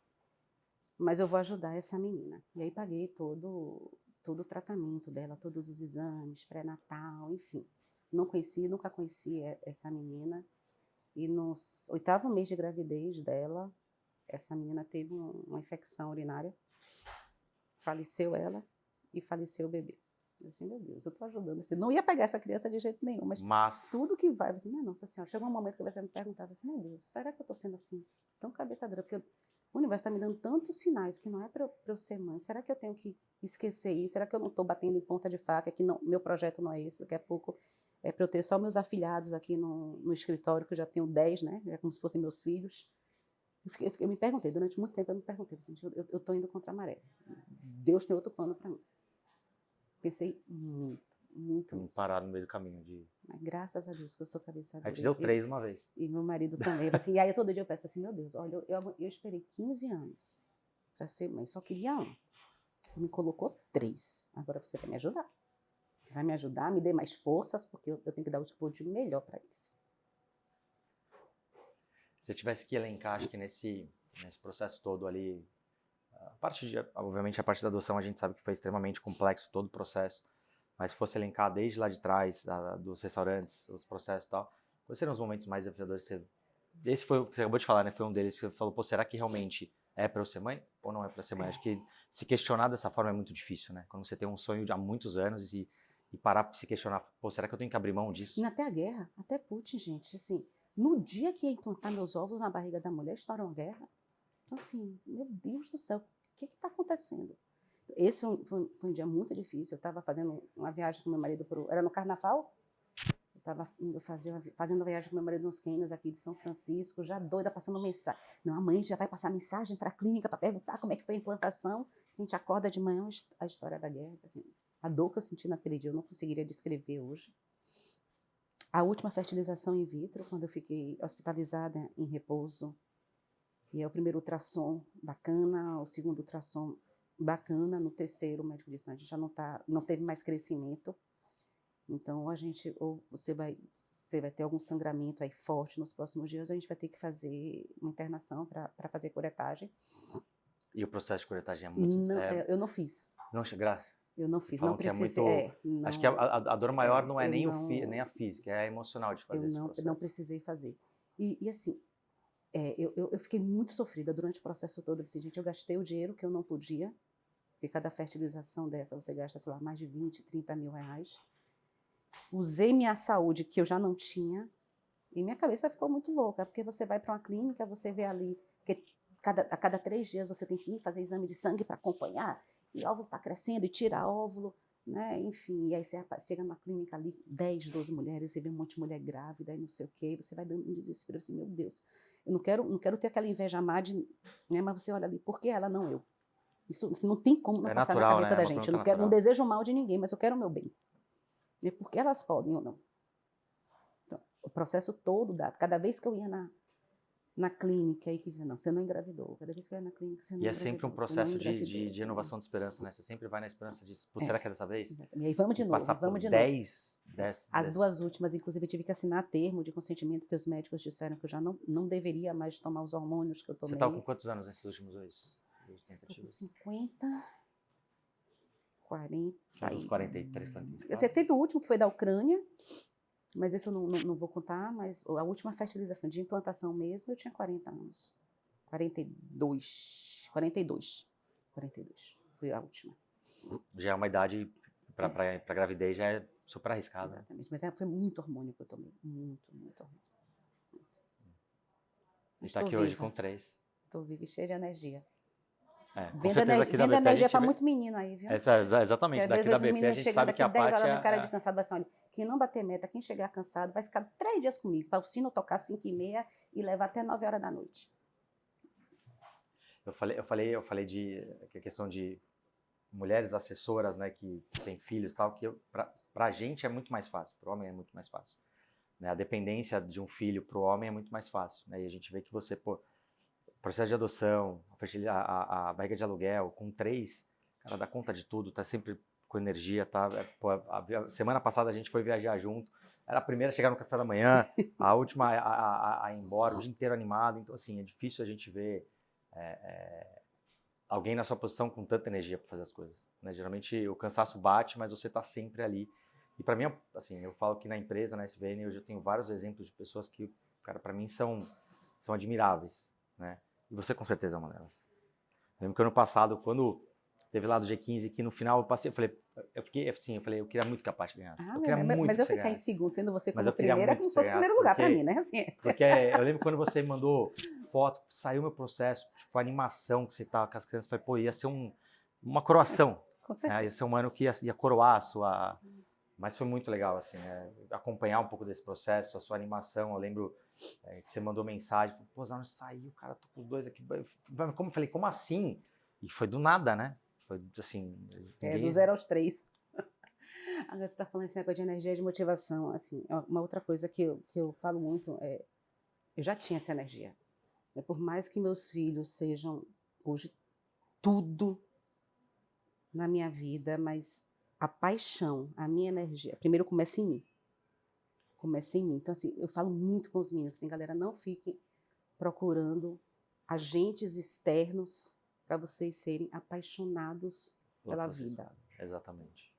Speaker 1: Mas eu vou ajudar essa menina. E aí paguei todo o tratamento dela, todos os exames, pré-natal, enfim. Nunca conheci essa menina. E no 8º mês de gravidez dela, essa menina teve uma infecção urinária. Faleceu ela e faleceu o bebê. Eu assim, meu Deus, eu estou ajudando. Assim, não ia pegar essa criança de jeito nenhum, mas tudo que vai, assim, minha Nossa Senhora, chegou um momento que você me perguntava assim, meu Deus, será que eu estou sendo assim tão cabeça dura? Porque o universo está me dando tantos sinais que não é para eu ser mãe. Será que eu tenho que esquecer isso? Será que eu não estou batendo em ponta de faca? Que não, meu projeto não é esse. Daqui a pouco é para eu ter só meus afilhados aqui no escritório, que eu já tenho 10, né? É como se fossem meus filhos. Eu me perguntei, durante muito tempo eu me perguntei, assim, eu estou indo contra a maré. Deus tem outro plano para mim. Pensei muito nisso.
Speaker 2: Parar no meio do caminho.
Speaker 1: Mas, graças a Deus que eu sou cabeça dura.
Speaker 2: Aí te deu 3 uma vez.
Speaker 1: E meu marido também. Assim, e aí todo dia eu peço assim, meu Deus, olha, eu esperei 15 anos para ser mãe, só queria 1. Você me colocou 3. Agora você vai me ajudar. Você vai me ajudar, me dê mais forças, porque eu tenho que dar o que for de melhor para eles.
Speaker 2: Se você tivesse que elencar, acho que nesse processo todo ali, obviamente a parte da adoção a gente sabe que foi extremamente complexo todo o processo, mas se fosse elencar desde lá de trás, dos restaurantes, os processos e tal, quais seriam os momentos mais desafiadores que você... Esse foi o que você acabou de falar, né? Foi um deles que você falou, pô, será que realmente é para eu ser mãe ou não é para ser mãe? Acho que se questionar dessa forma é muito difícil, né? Quando você tem um sonho há muitos anos e parar para se questionar, pô, será que eu tenho que abrir mão disso?
Speaker 1: Até a guerra, até Putin, gente, assim, no dia que ia implantar meus ovos na barriga da mulher, estourou uma guerra. Então, assim, meu Deus do céu, o que está acontecendo? Esse foi um dia muito difícil. Eu estava fazendo uma viagem com meu marido, era no Carnaval. Eu estava fazendo uma viagem com meu marido nos cânions aqui de São Francisco, já doida, passando mensagem. Não, a mãe já vai passar mensagem para a clínica para perguntar como é que foi a implantação. A gente acorda de manhã, a história da guerra. Assim, a dor que eu senti naquele dia, eu não conseguiria descrever hoje. A última fertilização in vitro, quando eu fiquei hospitalizada em repouso. E é o primeiro ultrassom bacana, o segundo ultrassom bacana, no terceiro o médico disse, não, a gente já não teve mais crescimento, então ou você vai ter algum sangramento aí forte nos próximos dias, a gente vai ter que fazer uma internação para fazer curetagem.
Speaker 2: E o processo de curetagem é muito...
Speaker 1: Não, eu não fiz.
Speaker 2: Não, graças.
Speaker 1: Eu não fiz,
Speaker 2: Falam
Speaker 1: não precisei.
Speaker 2: Muito... Acho que a dor maior não é nem a física, é a emocional de fazer esse processo.
Speaker 1: Eu não precisei fazer. E assim, eu fiquei muito sofrida durante o processo todo. Eu disse, gente, eu gastei o dinheiro que eu não podia, porque cada fertilização dessa você gasta, sei lá, mais de 20, 30 mil reais. Usei minha saúde, que eu já não tinha, e minha cabeça ficou muito louca, porque você vai para uma clínica, você vê ali, que a cada 3 dias você tem que ir fazer exame de sangue para acompanhar, e o óvulo está crescendo, e tira óvulo, né? Enfim, e aí você chega numa clínica ali, 10, 12 mulheres, você vê um monte de mulher grávida, e não sei o quê, você vai dando um desespero, assim, meu Deus, eu não quero ter aquela inveja má de, né? Mas você olha ali, por que ela, não eu? Isso não tem como não passar
Speaker 2: natural,
Speaker 1: na cabeça,
Speaker 2: né?
Speaker 1: da gente. Eu não desejo mal de ninguém, mas eu quero o meu bem. E porque elas podem ou não. Então, o processo todo, cada vez que eu ia na clínica, aí que dizia, não, você não engravidou. Cada vez que eu ia na clínica, você não engravidou.
Speaker 2: E é sempre um processo de inovação de esperança, né? Você sempre vai na esperança de, será que é dessa vez?
Speaker 1: E aí vamos de novo, vamos de
Speaker 2: novo.
Speaker 1: As 2 últimas, inclusive, eu tive que assinar termo de consentimento, porque os médicos disseram que eu já não deveria mais tomar os hormônios que eu tomei.
Speaker 2: Você estava com quantos anos nesses últimos 2 tentativas?
Speaker 1: 50... 40...
Speaker 2: Uns 43, 44.
Speaker 1: Você teve o último, que foi da Ucrânia, mas esse eu não vou contar, mas a última fertilização de implantação mesmo, eu tinha 40 anos. 42. Foi a última.
Speaker 2: Já é uma idade para gravidez, já é super arriscada.
Speaker 1: Exatamente, mas foi muito hormônio que eu tomei. Muito hormônio.
Speaker 2: A gente está aqui hoje com 3.
Speaker 1: Estou viva e cheia de energia.
Speaker 2: Vendo
Speaker 1: energia para muito menino aí, viu?
Speaker 2: Exatamente, daqui da BP a gente sabe que a Paty
Speaker 1: é... cara de cansado, vai assim, olha, quem não bater meta, quem chegar cansado, vai ficar 3 dias comigo, para o sino tocar 5h30 e levar até 9 horas da noite.
Speaker 2: Eu falei de a questão de mulheres assessoras, né, que têm filhos e tal, que para a gente é muito mais fácil, para o homem é muito mais fácil. Né? A dependência de um filho para o homem é muito mais fácil. Né? E a gente vê que você, processo de adoção, a barriga de aluguel, com 3, cara, dá conta de tudo, tá sempre com energia, tá? A semana passada a gente foi viajar junto, era a primeira a chegar no café da manhã, a última a ir embora, o dia inteiro animado, então assim, é difícil a gente ver alguém na sua posição com tanta energia para fazer as coisas, né? Geralmente o cansaço bate, mas você tá sempre ali. E para mim, assim, eu falo que na empresa, na SVN, hoje eu tenho vários exemplos de pessoas que, cara, para mim são admiráveis, né? E você com certeza é uma delas. Eu lembro que ano passado, quando teve lá do G15, que no final eu passei, eu fiquei assim, eu queria muito que a Paty ganhasse.
Speaker 1: Mas eu ficar em segundo, tendo você como primeira, como se fosse o primeiro lugar para mim, né? Assim.
Speaker 2: Porque eu lembro quando você mandou foto, saiu meu processo, tipo, a animação que você tava com as crianças, eu falei, ia ser uma coroação.
Speaker 1: Com certeza.
Speaker 2: Ia ser um ano que ia coroar a sua... Mas foi muito legal, assim, acompanhar um pouco desse processo, a sua animação. Eu lembro que você mandou mensagem, falou, pô, Zana, saiu, cara, tô com os 2 aqui. Como eu falei, como assim? E foi do nada, né? Foi assim...
Speaker 1: Do 0 aos 3. Agora você tá falando esse negócio de energia e de motivação, assim, uma outra coisa que eu falo muito eu já tinha essa energia. Por mais que meus filhos sejam hoje tudo na minha vida, mas a paixão, a minha energia, primeiro começa em mim. Então, assim, eu falo muito com os meninos, assim, galera, não fiquem procurando agentes externos para vocês serem apaixonados pela vida.
Speaker 2: Exatamente.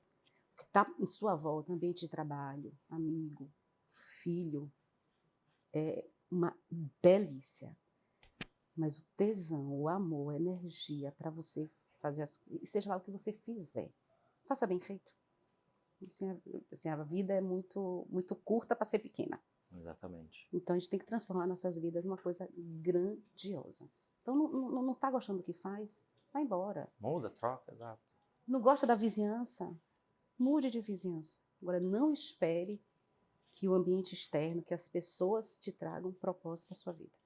Speaker 1: tá em sua volta, ambiente de trabalho, amigo, filho, é uma delícia. Mas o tesão, o amor, a energia para você fazer seja lá o que você fizer, faça bem feito. Assim, a vida é muito, muito curta para ser pequena.
Speaker 2: Exatamente.
Speaker 1: Então a gente tem que transformar nossas vidas numa coisa grandiosa. Então não está gostando do que faz, vai embora.
Speaker 2: Muda, troca, exato.
Speaker 1: Não gosta da vizinhança? Mude de vizinhança. Agora, não espere que o ambiente externo, que as pessoas te tragam propósito para sua vida.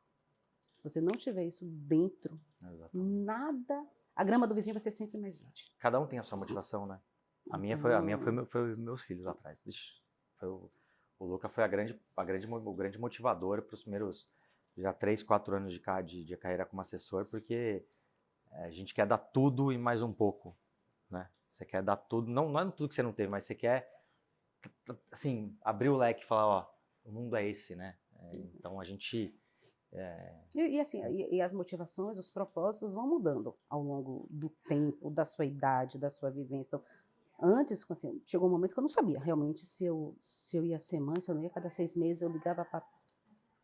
Speaker 1: Se você não tiver isso dentro,
Speaker 2: Exatamente.
Speaker 1: nada... A grama do vizinho vai ser sempre mais verde.
Speaker 2: Cada um tem a sua motivação, né? A minha foi meus filhos lá atrás. O Luca foi o grande motivador para os primeiros já 3, 4 anos de carreira como assessor, porque a gente quer dar tudo e mais um pouco, né? Você quer dar tudo, não é tudo que você não teve, mas você quer, assim, abrir o leque e falar, ó, o mundo é esse, né? Então a gente...
Speaker 1: E as motivações, os propósitos vão mudando ao longo do tempo, da sua idade, da sua vivência. Então, antes, assim, chegou um momento que eu não sabia realmente se eu ia ser mãe, se eu não ia. Cada 6 meses eu ligava para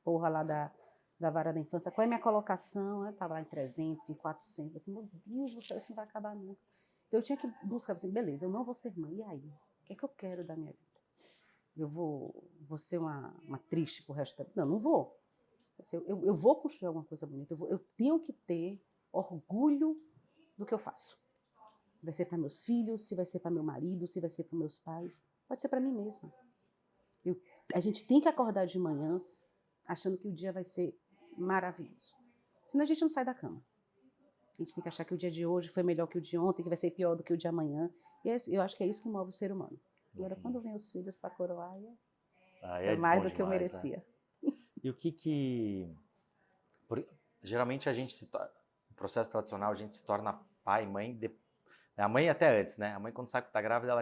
Speaker 1: porra lá da vara da infância. Qual é a minha colocação? Eu estava lá em 300, em 400. Assim, meu Deus do céu, isso não vai acabar nunca. Então eu tinha que buscar, assim, beleza, eu não vou ser mãe. E aí? O que é que eu quero da minha vida? Eu vou ser uma triste pro resto da vida? Não vou. Assim, eu vou construir alguma coisa bonita. Eu tenho que ter orgulho do que eu faço. Se vai ser para meus filhos, se vai ser para meu marido, se vai ser para meus pais, pode ser para mim mesma. A gente tem que acordar de manhã achando que o dia vai ser maravilhoso. Senão a gente não sai da cama. A gente tem que achar que o dia de hoje foi melhor que o de ontem, que vai ser pior do que o de amanhã. E eu acho que é isso que move o ser humano. Agora, quando vem os filhos para coroar, é mais do que eu merecia.
Speaker 2: E o que... Geralmente no processo tradicional, a gente se torna pai, mãe... A mãe até antes, né? A mãe, quando sabe que está grávida,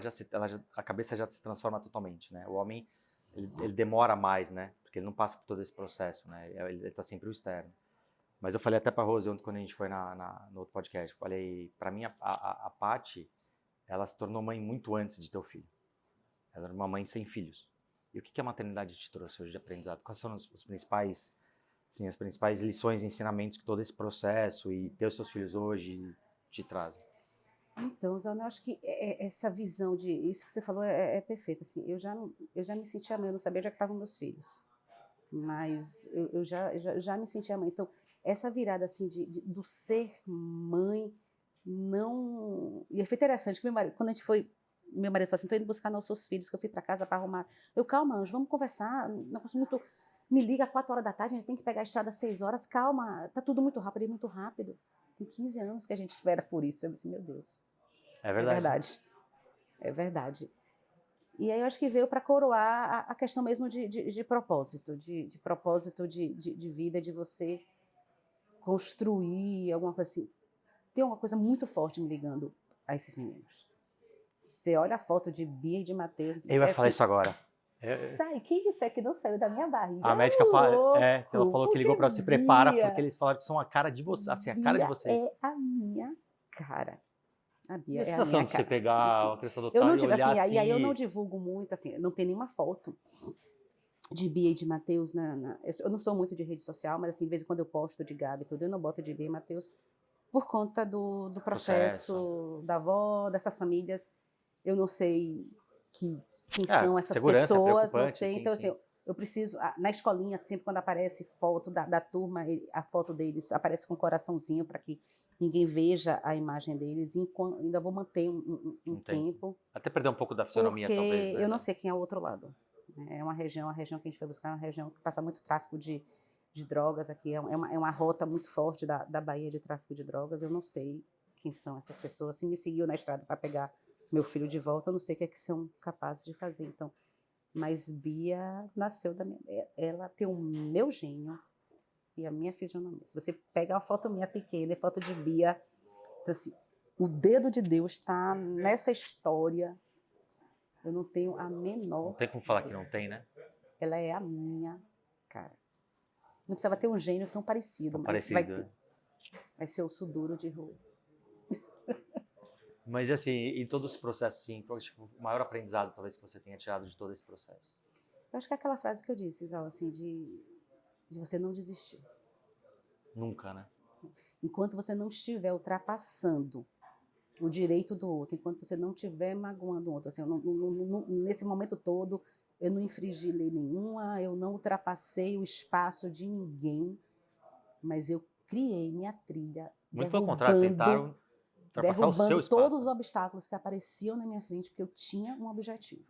Speaker 2: a cabeça já se transforma totalmente, né? O homem, ele demora mais, né? Porque ele não passa por todo esse processo, né? Ele está sempre o externo. Mas eu falei até para a Rose ontem, quando a gente foi no outro podcast, falei, para mim, a Paty, ela se tornou mãe muito antes de ter o filho. Ela era uma mãe sem filhos. E o que a maternidade te trouxe hoje de aprendizado? Quais foram os principais, assim, as principais lições e ensinamentos que todo esse processo e ter os seus filhos hoje te trazem?
Speaker 1: Então, Zana, eu acho que essa visão de... Isso que você falou é perfeito. Assim, eu já me sentia mãe, eu não sabia onde é que estavam meus filhos. Mas eu já me sentia mãe. Então, essa virada assim, do ser mãe, não... E foi interessante que meu marido, quando a gente foi... Meu marido falou assim, estou indo buscar nossos filhos, que eu fui para casa para arrumar. Calma, Anjo, vamos conversar. Me liga às 4 horas da tarde, a gente tem que pegar a estrada às 6 horas. Calma, tá tudo muito rápido, muito rápido. Tem 15 anos que a gente espera por isso. Eu disse, meu Deus.
Speaker 2: É verdade.
Speaker 1: É verdade. É verdade. E aí eu acho que veio para coroar a questão mesmo de propósito, de propósito de vida, de você construir alguma coisa assim. Tem uma coisa muito forte me ligando a esses meninos. Você olha a foto de Bia e de Matheus.
Speaker 2: Eu ia falar isso agora.
Speaker 1: Sai, quem disser que não saiu da minha barriga.
Speaker 2: A médica ela falou que ligou para você, se prepara, porque eles falaram que são a cara de vocês, assim, a cara de vocês.
Speaker 1: É a minha cara. A Bia
Speaker 2: e a sensação de você pegar a criança do
Speaker 1: eu não
Speaker 2: e olhar
Speaker 1: assim, aí eu não divulgo muito, assim, não tem nenhuma foto de Bia e de Matheus. Eu não sou muito de rede social, mas assim, de vez em quando eu posto de Gabi, tudo, eu não boto de Bia e Matheus por conta do processo da avó, dessas famílias. Eu não sei quem são essas pessoas, não sei. Então, assim, eu preciso... Na escolinha, sempre quando aparece foto da turma, a foto deles aparece com um coraçãozinho para que ninguém veja a imagem deles. E ainda vou manter um tempo.
Speaker 2: Até perder um pouco da fisionomia, talvez. Né?
Speaker 1: Eu não sei quem é o outro lado. É uma região que a gente foi buscar, uma região que passa muito tráfico de drogas aqui. É uma rota muito forte da Bahia de tráfico de drogas. Eu não sei quem são essas pessoas. Se me seguiu na estrada para pegar meu filho de volta, eu não sei o que é que são capazes de fazer. Então, mas Bia nasceu da minha... Ela tem o meu gênio e a minha fisionomia. Se você pegar uma foto minha pequena e foto de Bia, então assim, o dedo de Deus está nessa história. Eu não tenho a menor...
Speaker 2: Não tem como falar que não tem, né?
Speaker 1: Ela é a minha cara. Não precisava ter um gênio tão parecido. Mas vai ser o Suduro de rua.
Speaker 2: Mas assim, em todo esse processo, sim, qual acho que o maior aprendizado talvez que você tenha tirado de todo esse processo?
Speaker 1: Eu acho que é aquela frase que eu disse, Isau, assim, de você não desistir.
Speaker 2: Nunca, né?
Speaker 1: Enquanto você não estiver ultrapassando o direito do outro, enquanto você não estiver magoando o outro, assim, nesse momento todo, eu não infringi lei nenhuma, eu não ultrapassei o espaço de ninguém, mas eu criei minha trilha,
Speaker 2: Muito pelo contrário, tentaram ultrapassar o seu espaço.
Speaker 1: todos os obstáculos que apareciam na minha frente, porque eu tinha um objetivo.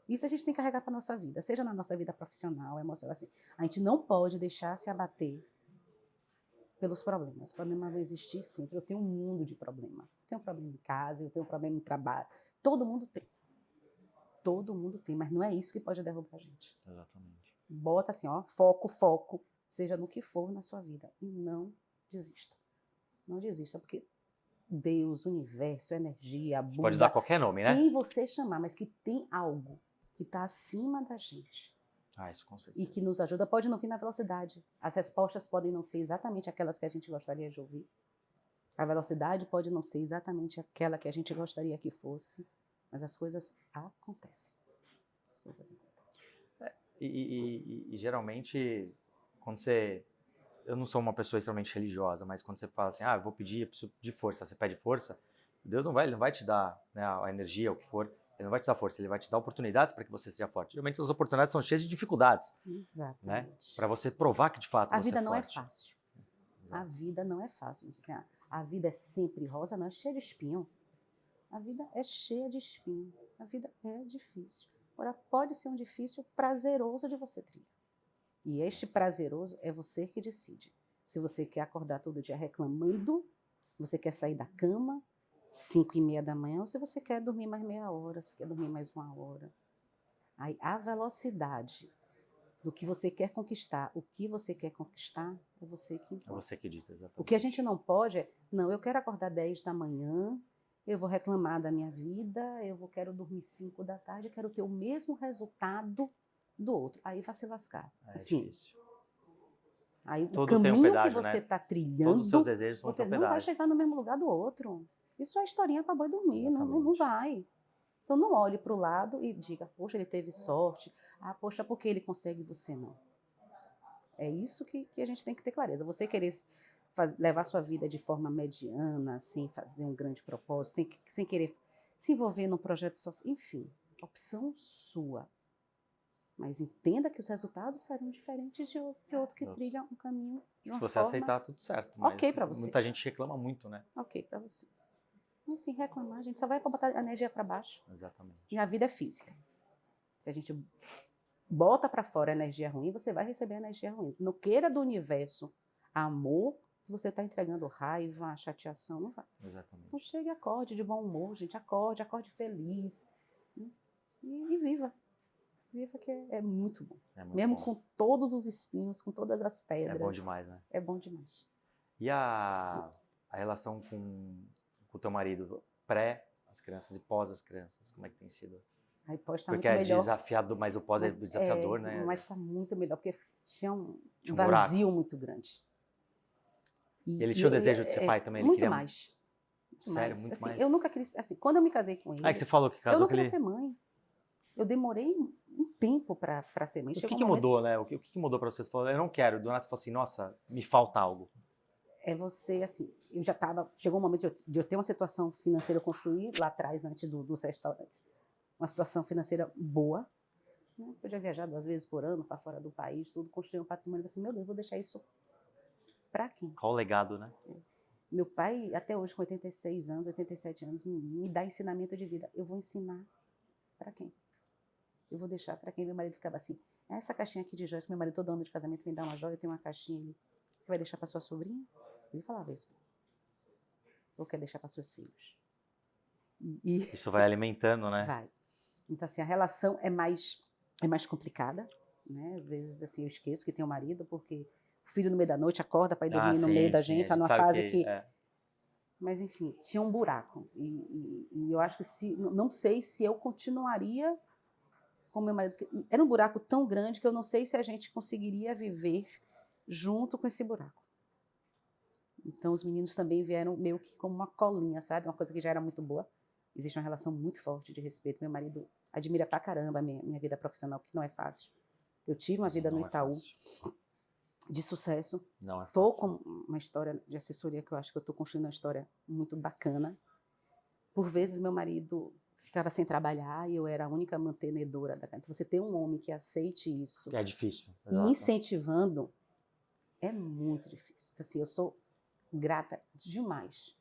Speaker 1: Isso a gente tem que carregar para a nossa vida, seja na nossa vida profissional, emocional, assim. A gente não pode deixar se abater pelos problemas. O problema vai existir sempre. Eu tenho um mundo de problema. Eu tenho um problema em casa, eu tenho um problema no trabalho. Todo mundo tem. Todo mundo tem, mas não é isso que pode derrubar a gente.
Speaker 2: Exatamente.
Speaker 1: Bota assim, ó, foco, seja no que for na sua vida. E não desista. Não desista, porque Deus, o universo, a energia, a Buda,
Speaker 2: pode dar qualquer nome, né?
Speaker 1: Quem você chamar, mas que tem algo que está acima da gente.
Speaker 2: Isso com certeza.
Speaker 1: E que nos ajuda, pode não vir na velocidade. As respostas podem não ser exatamente aquelas que a gente gostaria de ouvir. A velocidade pode não ser exatamente aquela que a gente gostaria que fosse, mas as coisas acontecem. As coisas acontecem.
Speaker 2: E geralmente, quando você... Eu não sou uma pessoa extremamente religiosa, mas quando você fala assim, eu vou pedir, eu preciso de força, você pede força, Deus não vai te dar, né, a energia, o que for, ele não vai te dar força, ele vai te dar oportunidades para que você seja forte. Geralmente as oportunidades são cheias de dificuldades.
Speaker 1: Exatamente.
Speaker 2: Né? Para você provar que de fato
Speaker 1: a
Speaker 2: você
Speaker 1: vida
Speaker 2: é
Speaker 1: não
Speaker 2: forte.
Speaker 1: É fácil. Exato. A vida não é fácil. Assim, a vida é sempre rosa, não, é cheia de espinho. A vida é cheia de espinho. A vida é difícil. Agora, pode ser um difícil prazeroso de você trilhar. E este prazeroso é você que decide. Se você quer acordar todo dia reclamando, você quer sair da cama 5:30 da manhã, ou se você quer dormir mais meia hora, você quer dormir mais 1 hora. Aí, a velocidade do que você quer conquistar, o que você quer conquistar, é você que importa.
Speaker 2: É você que dita, exatamente.
Speaker 1: O que a gente não pode é, não, eu quero acordar 10 da manhã, eu vou reclamar da minha vida, quero dormir 5 da tarde, eu quero ter o mesmo resultado do outro. Aí vai se lascar.
Speaker 2: É
Speaker 1: assim,
Speaker 2: difícil.
Speaker 1: Aí
Speaker 2: Tudo
Speaker 1: o caminho
Speaker 2: tem um pedágio,
Speaker 1: que você está trilhando,
Speaker 2: todos os seus desejos vão
Speaker 1: você
Speaker 2: ter um
Speaker 1: não
Speaker 2: pedágio.
Speaker 1: vai chegar no mesmo lugar do outro. Isso é historinha para boi dormir, não vai. Então não olhe para o lado e diga, poxa, ele teve sorte. Poxa, por que ele consegue e você não? É isso que a gente tem que ter clareza. Você querer levar sua vida de forma mediana, sem fazer um grande propósito, sem querer se envolver num projeto social, enfim, opção sua. Mas entenda que os resultados serão diferentes de outro que trilha um caminho de uma forma...
Speaker 2: Se você aceitar, tudo certo. Mas
Speaker 1: ok para você.
Speaker 2: Muita gente reclama muito, né?
Speaker 1: Ok para você. Mas assim, reclamar, a gente só vai para botar a energia para baixo.
Speaker 2: Exatamente.
Speaker 1: E a vida é física. Se a gente bota para fora a energia ruim, você vai receber a energia ruim. Não queira do universo amor se você está entregando raiva, chateação, não vai.
Speaker 2: Exatamente.
Speaker 1: Então chegue e acorde de bom humor, gente. Acorde feliz. E viva. Viva, que é muito bom. Mesmo bom. Com todos os espinhos, com todas as pedras.
Speaker 2: É bom demais, né?
Speaker 1: É bom demais.
Speaker 2: E a relação com o teu marido, pré as crianças e pós as crianças, como é que tem sido?
Speaker 1: Aí pós tá
Speaker 2: porque
Speaker 1: muito melhor.
Speaker 2: Desafiador, mas o pós é desafiador, né?
Speaker 1: Mas está muito melhor, porque tinha um vazio muito grande.
Speaker 2: Ele tinha o desejo de ser pai também? Ele
Speaker 1: muito
Speaker 2: queria...
Speaker 1: mais.
Speaker 2: Sério, muito
Speaker 1: assim,
Speaker 2: mais?
Speaker 1: Eu nunca queria... Assim, quando eu me casei com ele...
Speaker 2: que você falou que casou
Speaker 1: eu não queria ser mãe. Eu demorei um tempo para ser mãe.
Speaker 2: O que mudou, né? O que mudou para você? Você falou, eu não quero. Do nada você falou assim, nossa, me falta algo.
Speaker 1: É você, assim, eu já estava... Chegou um momento de eu ter uma situação financeira, eu construí lá atrás, antes dos restaurantes, uma situação financeira boa. Né? Eu podia viajar 2 vezes por ano para fora do país, tudo, construir um patrimônio. Assim, meu Deus, vou deixar isso para quem?
Speaker 2: Qual o legado, né?
Speaker 1: Meu pai, até hoje, com 86 anos, 87 anos, me dá ensinamento de vida. Eu vou ensinar para quem? Eu vou deixar para quem? Meu marido ficava assim, essa caixinha aqui de joias, meu marido todo ano de casamento me dá uma joia, eu tenho uma caixinha ali. Você vai deixar para sua sobrinha? Ele falava isso. Ou quer deixar para seus filhos?
Speaker 2: Isso vai alimentando, né?
Speaker 1: Vai. Então, assim, a relação é mais complicada, né? Às vezes, assim, eu esqueço que tenho um marido, porque o filho no meio da noite acorda para ir dormir no meio da gente, tá numa fase que... Mas, enfim, tinha um buraco. E eu acho que não sei se eu continuaria com meu marido. Era um buraco tão grande que eu não sei se a gente conseguiria viver junto com esse buraco. Então, os meninos também vieram meio que como uma colinha, sabe? Uma coisa que já era muito boa. existe uma relação muito forte de respeito. Meu marido admira pra caramba a minha vida profissional, que não é fácil. Eu tive uma vida no
Speaker 2: Não é
Speaker 1: Itaú
Speaker 2: fácil.
Speaker 1: de sucesso.
Speaker 2: Não é
Speaker 1: Estou
Speaker 2: fácil.
Speaker 1: com uma história de assessoria que eu acho que eu estou construindo uma história muito bacana. Por vezes, meu marido ficava sem trabalhar e eu era a única mantenedora da casa. Então, você ter um homem que aceite isso
Speaker 2: É difícil.
Speaker 1: e
Speaker 2: Exato.
Speaker 1: incentivando é muito difícil. Então, assim, eu sou grata demais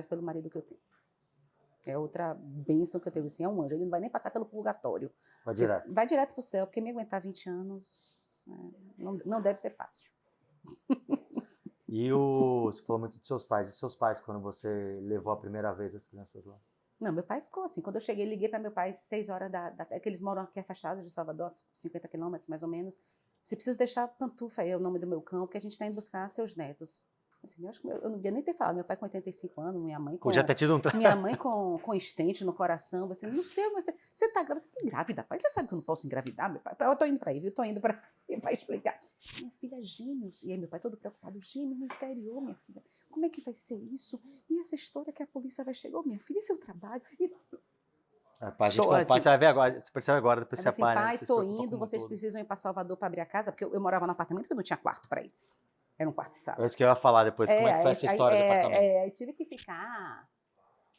Speaker 1: pelo marido que eu tenho. É outra bênção que eu tenho, assim, é um anjo. Ele não vai nem passar pelo purgatório.
Speaker 2: Vai direto.
Speaker 1: Vai direto pro céu, porque me aguentar 20 anos não deve ser fácil.
Speaker 2: E você falou muito dos seus pais. E seus pais, quando você levou a primeira vez as crianças lá?
Speaker 1: Não, meu pai ficou assim. Quando eu cheguei, liguei para meu pai 6 horas que eles moram aqui afastados de Salvador, 50 quilômetros mais ou menos. Você precisa deixar Pantufa aí, é o nome do meu cão, porque a gente está indo buscar seus netos. Assim, eu acho que eu não devia nem ter falado. Meu pai com 85 anos, minha mãe com...
Speaker 2: Podia ter tido um...
Speaker 1: Minha mãe com estente no coração. Você não sei, mas você tá grávida, você tá grávida, pai. Você sabe que eu não posso engravidar, meu pai? Eu tô indo para aí, viu? Tô indo para meu pai explicar. Minha filha, gêmeos. E aí meu pai todo preocupado, gêmeos no interior, minha filha. Como é que vai ser isso? E essa história que a polícia vai chegar, minha filha, esse é o trabalho. E
Speaker 2: A gente como pai, você vai ver agora, você percebe agora, depois você é
Speaker 1: assim,
Speaker 2: pai,
Speaker 1: pai,
Speaker 2: né?
Speaker 1: tô indo, vocês precisam ir para Salvador para abrir a casa, porque eu morava num apartamento que não tinha quarto para eles. Era um quarto e sala.
Speaker 2: É isso que eu ia falar depois, como é que foi essa história do apartamento?
Speaker 1: Aí tive que ficar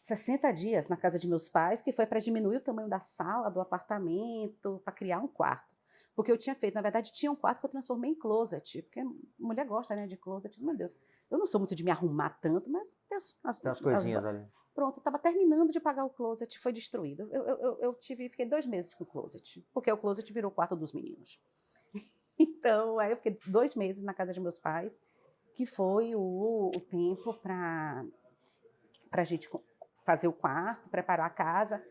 Speaker 1: 60 dias na casa de meus pais, que foi para diminuir o tamanho da sala, do apartamento, para criar um quarto. Porque eu tinha feito, na verdade, tinha um quarto que eu transformei em closet, porque mulher gosta, né, de closet. Meu Deus, eu não sou muito de me arrumar tanto, mas tem
Speaker 2: umas coisinhas ali.
Speaker 1: Pronto, eu estava terminando de pagar o closet, foi destruído. Fiquei 2 meses com o closet, porque o closet virou o quarto dos meninos. Então, aí eu fiquei 2 meses na casa de meus pais, que foi o tempo para a gente fazer o quarto, preparar a casa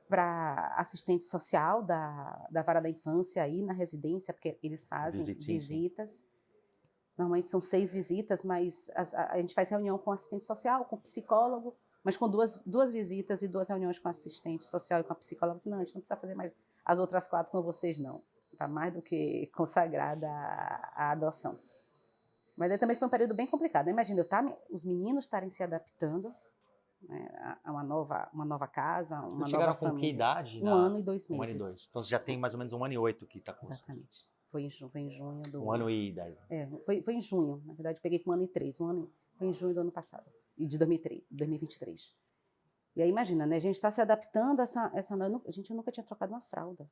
Speaker 1: para assistente social da vara da infância aí na residência, porque eles fazem visitas. Normalmente são 6 visitas, mas a gente faz reunião com assistente social, com psicólogo, mas com duas visitas e 2 reuniões com assistente social e com a psicóloga. Não, a gente não precisa fazer mais as outras 4 com vocês, não. Está mais do que consagrada a adoção. Mas aí também foi um período bem complicado. Né? Imagina, os meninos estarem se adaptando, né, a uma nova casa, uma nova
Speaker 2: chegaram
Speaker 1: família.
Speaker 2: Com que idade?
Speaker 1: 1 ano e 2 meses.
Speaker 2: 1 ano e 2. Então você já tem mais ou menos 1 ano e 8 que está com vocês.
Speaker 1: Exatamente. Foi em junho do...
Speaker 2: 1 ano e 10.
Speaker 1: Foi em junho. Na verdade, eu peguei com 1 ano e 3. Foi em junho do ano passado. E de 2023. E aí, imagina, né? A gente está se adaptando a essa... A gente nunca tinha trocado uma fralda.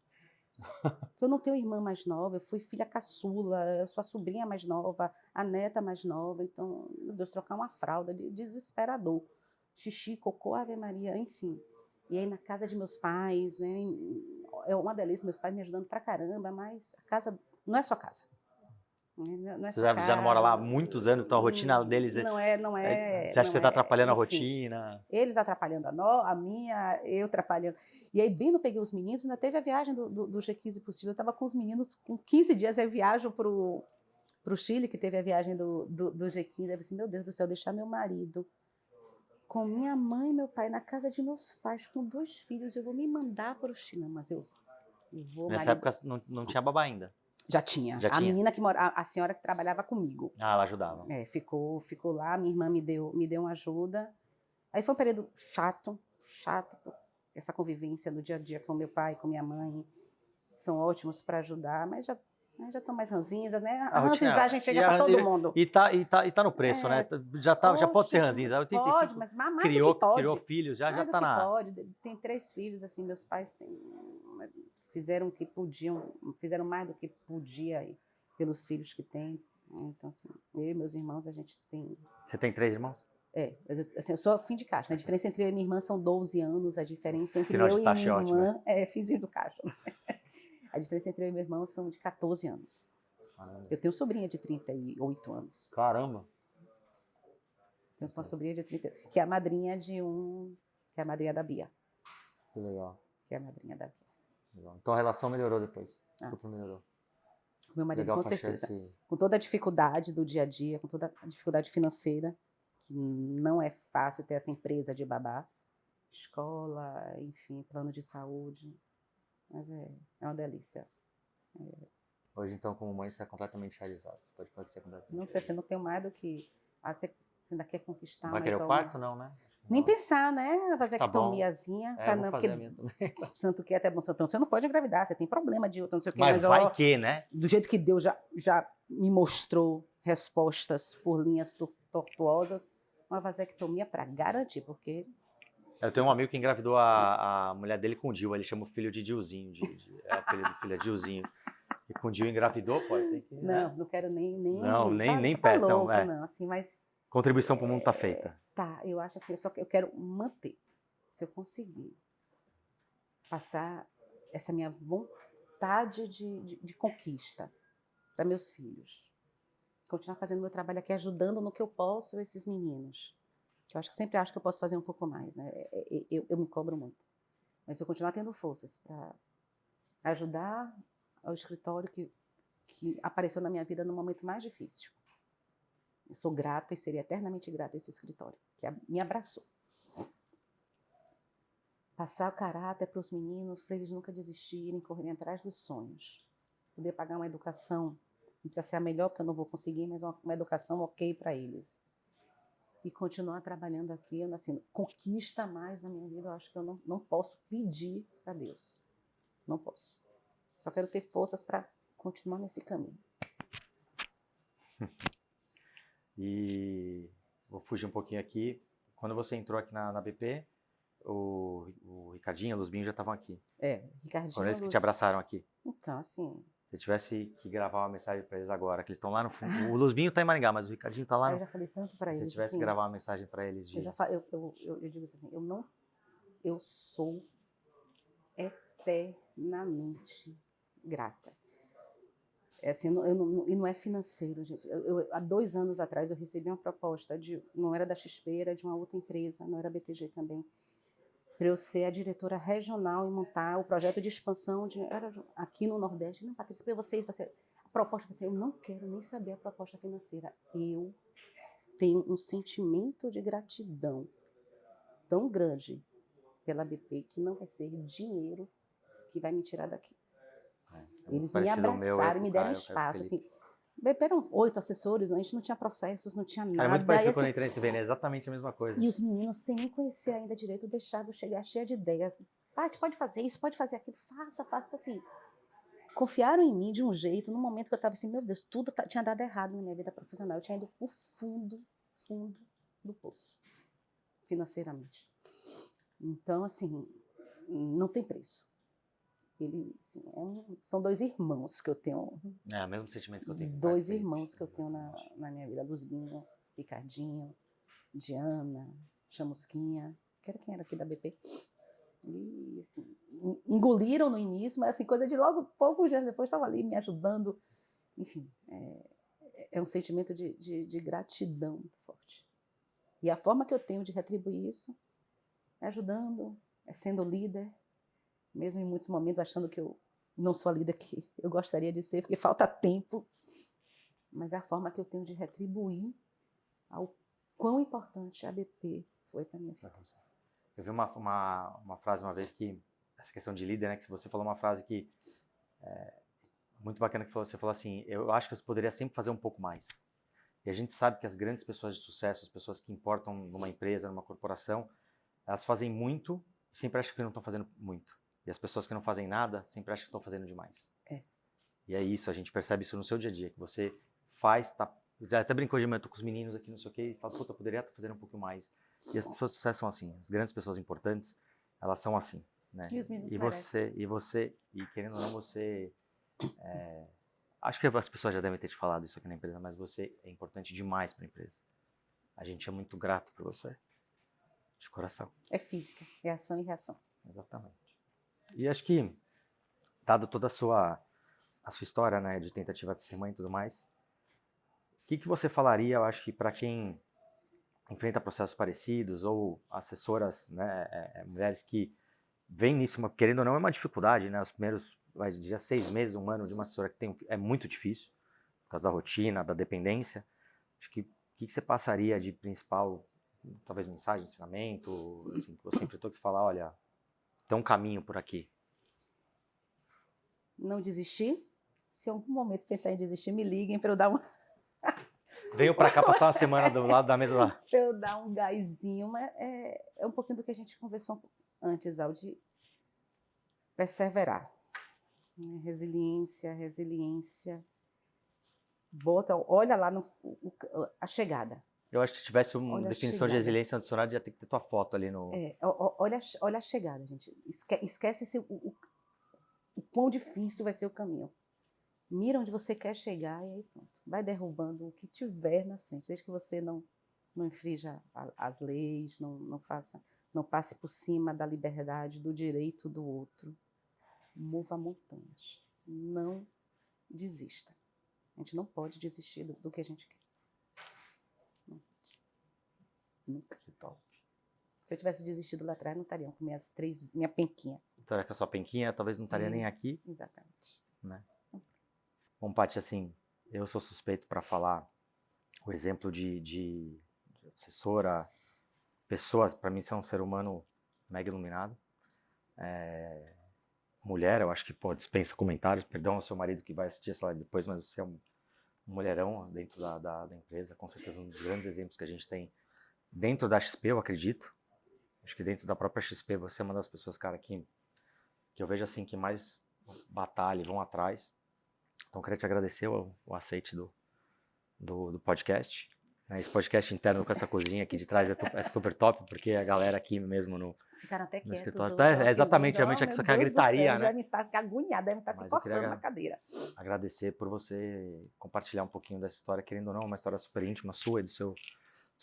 Speaker 1: Eu não tenho irmã mais nova, eu fui filha caçula, eu sou a sobrinha mais nova, a neta mais nova. Então, meu Deus, trocar uma fralda, desesperador. Xixi, cocô, Ave Maria, enfim. E aí na casa de meus pais, né? É uma delícia, meus pais me ajudando pra caramba, mas a casa não é sua casa. Não é
Speaker 2: Você
Speaker 1: sua casa.
Speaker 2: já não mora lá há muitos anos, então a rotina deles...
Speaker 1: Não é.
Speaker 2: Você acha que você está atrapalhando a rotina?
Speaker 1: Eles atrapalhando a minha, eu atrapalhando. E aí, bem, eu peguei os meninos, ainda teve a viagem do G15 para o Chile. Eu estava com os meninos, com 15 dias, eu viajo para o Chile, que teve a viagem do G15. Eu falei assim, meu Deus do céu, deixar meu marido com minha mãe e meu pai na casa de meus pais, com 2 filhos, eu vou me mandar para o Chile. Não, mas eu vou.
Speaker 2: Nessa época não tinha babá ainda?
Speaker 1: Já tinha. A menina que mora, a senhora que trabalhava comigo.
Speaker 2: Ah, ela ajudava.
Speaker 1: Ficou lá, minha irmã me deu uma ajuda. Aí foi um período chato, essa convivência no dia a dia com meu pai, com minha mãe. São ótimos para ajudar, mas já estão mais ranzinhas, né? A ranzinzagem chega para todo mundo.
Speaker 2: E tá no preço, né? Já pode ser ranzinza.
Speaker 1: Pode, mas mais
Speaker 2: criou,
Speaker 1: do que pode.
Speaker 2: Criou filhos, já tá na...
Speaker 1: Pode. Tem 3 filhos, assim, meus pais fizeram o que podiam, fizeram mais do que podia aí, pelos filhos que têm. Então, assim, eu e meus irmãos, a gente tem...
Speaker 2: Você tem 3 irmãos?
Speaker 1: Eu sou fim de caixa. Né? A diferença entre eu e minha irmã são 12 anos, a diferença entre
Speaker 2: Final
Speaker 1: eu
Speaker 2: de
Speaker 1: e
Speaker 2: taxa
Speaker 1: minha
Speaker 2: ótimo,
Speaker 1: irmã é finzinho do caixa. A diferença entre eu e meu irmão são de 14 anos. Caramba. Eu tenho sobrinha de 38 anos.
Speaker 2: Caramba!
Speaker 1: Tenho uma sobrinha de 30, que é a madrinha que é a madrinha da Bia.
Speaker 2: Que legal.
Speaker 1: Que é a madrinha da Bia.
Speaker 2: Legal. Então a relação melhorou depois? Melhorou.
Speaker 1: Com meu marido,
Speaker 2: legal,
Speaker 1: com certeza. Com toda a dificuldade do dia a dia, com toda a dificuldade financeira, que não é fácil ter essa empresa de babá. Escola, enfim, plano de saúde. Mas é uma delícia.
Speaker 2: Hoje, então, como mãe, você é completamente realizado. Pode ser completamente
Speaker 1: Você não tem mais do que... Você ainda quer conquistar
Speaker 2: mais. Vai querer o quarto, não, né?
Speaker 1: Nem
Speaker 2: Nossa.
Speaker 1: pensar, né? A
Speaker 2: Tá bom.
Speaker 1: vasectomiazinha.
Speaker 2: É,
Speaker 1: pra
Speaker 2: eu vou
Speaker 1: não,
Speaker 2: fazer a
Speaker 1: porque
Speaker 2: minha também.
Speaker 1: tanto que é até bom, então você não pode engravidar, você tem problema de outra, não sei o quê,
Speaker 2: Mas
Speaker 1: mas
Speaker 2: vai
Speaker 1: ó,
Speaker 2: que, né?
Speaker 1: do jeito que Deus já me mostrou respostas por linhas tortuosas, uma vasectomia para garantir, porque
Speaker 2: Eu tenho um amigo que engravidou a mulher dele com o Dil, ele chama o filho de Dilzinho, é o apelido do filho é Dilzinho. E com o Dil engravidou, pô, tem que, né?
Speaker 1: não quero nem
Speaker 2: Não, nem
Speaker 1: tá
Speaker 2: pé, então,
Speaker 1: louco, não, assim, mas
Speaker 2: Contribuição para o mundo tá feita.
Speaker 1: tá, eu acho assim, eu quero manter. Se eu conseguir passar essa minha vontade de conquista para meus filhos, continuar fazendo meu trabalho aqui, ajudando no que eu posso esses meninos. Eu sempre acho que eu posso fazer um pouco mais, né? Eu me cobro muito. Mas se eu continuar tendo forças para ajudar ao escritório que apareceu na minha vida no momento mais difícil. Eu sou grata e seria eternamente grata a esse escritório, que me abraçou. Passar o caráter para os meninos, para eles nunca desistirem, correrem atrás dos sonhos. Poder pagar uma educação, não precisa ser a melhor, porque eu não vou conseguir, mas uma educação ok para eles. E continuar trabalhando aqui, assim, conquista mais na minha vida, eu acho que eu não posso pedir para Deus. Não posso. Só quero ter forças para continuar nesse caminho.
Speaker 2: E vou fugir um pouquinho aqui. Quando você entrou aqui na BP, o Ricardinho e a Luzbinho já estavam aqui.
Speaker 1: Ricardinho.
Speaker 2: Foram eles que te abraçaram aqui.
Speaker 1: Então, assim.
Speaker 2: Se tivesse que gravar uma mensagem para eles agora, que eles estão lá no fundo. O Luzbinho tá em Maringá, mas o Ricardinho tá lá no...
Speaker 1: Eu já falei tanto para eles.
Speaker 2: Se tivesse
Speaker 1: assim,
Speaker 2: que gravar uma mensagem para eles de...
Speaker 1: eu digo assim, eu sou eternamente grata. É assim, e não é financeiro, gente. Há 2 anos atrás eu recebi uma proposta, não era da XP, era de uma outra empresa, não era BTG também, para eu ser a diretora regional e montar o projeto de expansão aqui no Nordeste. Não, Patrícia, a proposta, eu não quero nem saber a proposta financeira. Eu tenho um sentimento de gratidão tão grande pela BP que não vai ser dinheiro que vai me tirar daqui. Eles me abraçaram, me deram espaço. Assim, BP eram 8 assessores, a gente não tinha processos, não tinha nada.
Speaker 2: Cara, é muito parecido
Speaker 1: assim,
Speaker 2: quando eu entrei nesse BN, é exatamente a mesma coisa.
Speaker 1: E os meninos, sem nem conhecer ainda direito, deixavam eu chegar cheia de ideias. Paty, pode fazer isso, pode fazer aquilo, faça, assim. Confiaram em mim de um jeito, no momento que eu estava assim, meu Deus, tudo tinha dado errado na minha vida profissional. Eu tinha ido pro fundo do poço, financeiramente. Então, assim, não tem preço. Assim, são 2 irmãos que eu tenho.
Speaker 2: É o mesmo sentimento que eu tenho.
Speaker 1: 2 irmãos que eu tenho na minha vida. Luzbinho, Ricardinho, Diana, Chamusquinha, que era quem era aqui da BP. E, assim, engoliram no início, mas assim, coisa de logo, poucos dias depois, estavam ali me ajudando. Enfim, é um sentimento de gratidão muito forte. E a forma que eu tenho de retribuir isso é ajudando, é sendo líder, mesmo em muitos momentos achando que eu não sou a líder que eu gostaria de ser, porque falta tempo. Mas é a forma que eu tenho de retribuir ao quão importante a BP foi para minha vida.
Speaker 2: Eu vi uma frase uma vez que, essa questão de líder, né, que você falou uma frase que muito bacana, que você falou assim, eu acho que eu poderia sempre fazer um pouco mais. E a gente sabe que as grandes pessoas de sucesso, as pessoas que importam numa empresa, numa corporação, elas fazem muito e sempre acham que não estão fazendo muito. E as pessoas que não fazem nada sempre acham que estão fazendo demais. E é isso, a gente percebe isso no seu dia a dia, que você faz, já até brincou de manhã, tô com os meninos aqui, não sei o quê, e fala, puta, eu poderia estar fazendo um pouco mais. E as pessoas de sucesso são assim, as grandes pessoas importantes, elas são assim, né?
Speaker 1: E os meninos
Speaker 2: e querendo ou não, você... acho que as pessoas já devem ter te falado isso aqui na empresa, mas você é importante demais para a empresa. A gente é muito grato por você, de coração.
Speaker 1: É física, é ação e reação.
Speaker 2: Exatamente. E acho que, dado toda a sua história, né, de tentativa de ser mãe e tudo mais, o que você falaria, eu acho que para quem enfrenta processos parecidos ou assessoras, né, mulheres que veem nisso, querendo ou não, é uma dificuldade, né, os primeiros, já 6 meses, 1 ano de uma assessora que tem, é muito difícil, por causa da rotina, da dependência. Acho que o que você passaria de principal, talvez mensagem, ensinamento, assim, que você enfrentou, que você fala, olha, tem um caminho por aqui.
Speaker 1: Não desistir. Se em algum momento pensar em desistir, me liguem para eu dar uma
Speaker 2: Venho para cá passar uma semana do lado da mesa lá.
Speaker 1: Pra eu dar um gásinho, mas é um pouquinho do que a gente conversou antes, Al, de perseverar. Né? Resiliência. Olha lá a chegada.
Speaker 2: Eu acho que se tivesse uma
Speaker 1: Olha a
Speaker 2: definição de
Speaker 1: chegada.
Speaker 2: resiliência adicionada, ia ter que ter tua foto ali no...
Speaker 1: Olha a chegada, gente. Esquece o quão difícil vai ser o caminho. Mira onde você quer chegar e aí pronto. Vai derrubando o que tiver na frente, desde que você não infrinja as leis, não passe por cima da liberdade, do direito do outro. Mova montanhas. Não desista. A gente não pode desistir do que a gente quer. Não pode. Nunca.
Speaker 2: Que top.
Speaker 1: Se eu tivesse desistido lá atrás, não estaria com minha penquinha.
Speaker 2: Estaria com a sua penquinha, talvez não estaria nem aqui.
Speaker 1: Exatamente.
Speaker 2: Né? Bom, Paty, assim, eu sou suspeito para falar o exemplo de assessora, pessoas, para mim você é um ser humano mega iluminado. Mulher, eu acho que dispensa comentários, perdão ao seu marido que vai assistir essa live depois, mas você é um mulherão dentro da empresa, com certeza um dos grandes exemplos que a gente tem dentro da XP, eu acredito. Acho que dentro da própria XP você é uma das pessoas, cara, que eu vejo assim, que mais batalham e vão atrás. Então, eu queria te agradecer o aceite do podcast. Esse podcast interno com essa cozinha aqui de trás é super top, porque a galera aqui mesmo no
Speaker 1: Ficaram até quietos.
Speaker 2: escritório... exatamente, realmente só que a gritaria, né?
Speaker 1: Já me tá agoniada, deve estar se coçando na cadeira.
Speaker 2: Agradecer por você compartilhar um pouquinho dessa história, querendo ou não, uma história super íntima sua e do seu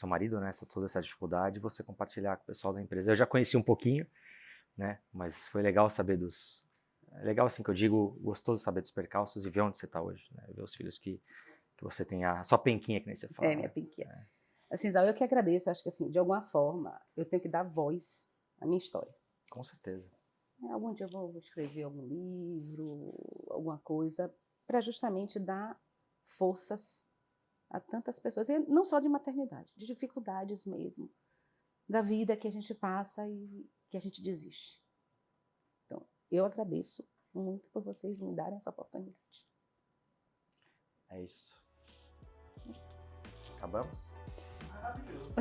Speaker 2: marido, né? Toda essa dificuldade, você compartilhar com o pessoal da empresa. Eu já conheci um pouquinho, né? Mas foi legal saber É legal, assim, que eu digo, gostoso saber dos percalços e ver onde você está hoje, né? Ver os filhos que você tem, a sua penquinha, que nem você fala.
Speaker 1: Minha penquinha. Assim, Zau, eu que agradeço, acho que assim, de alguma forma, eu tenho que dar voz à minha história.
Speaker 2: Com certeza.
Speaker 1: Algum dia eu vou escrever algum livro, alguma coisa, para justamente dar forças a tantas pessoas, e não só de maternidade, de dificuldades mesmo, da vida que a gente passa e que a gente desiste. Então, eu agradeço muito por vocês me darem essa oportunidade.
Speaker 2: É isso. Acabamos?
Speaker 3: Maravilhoso.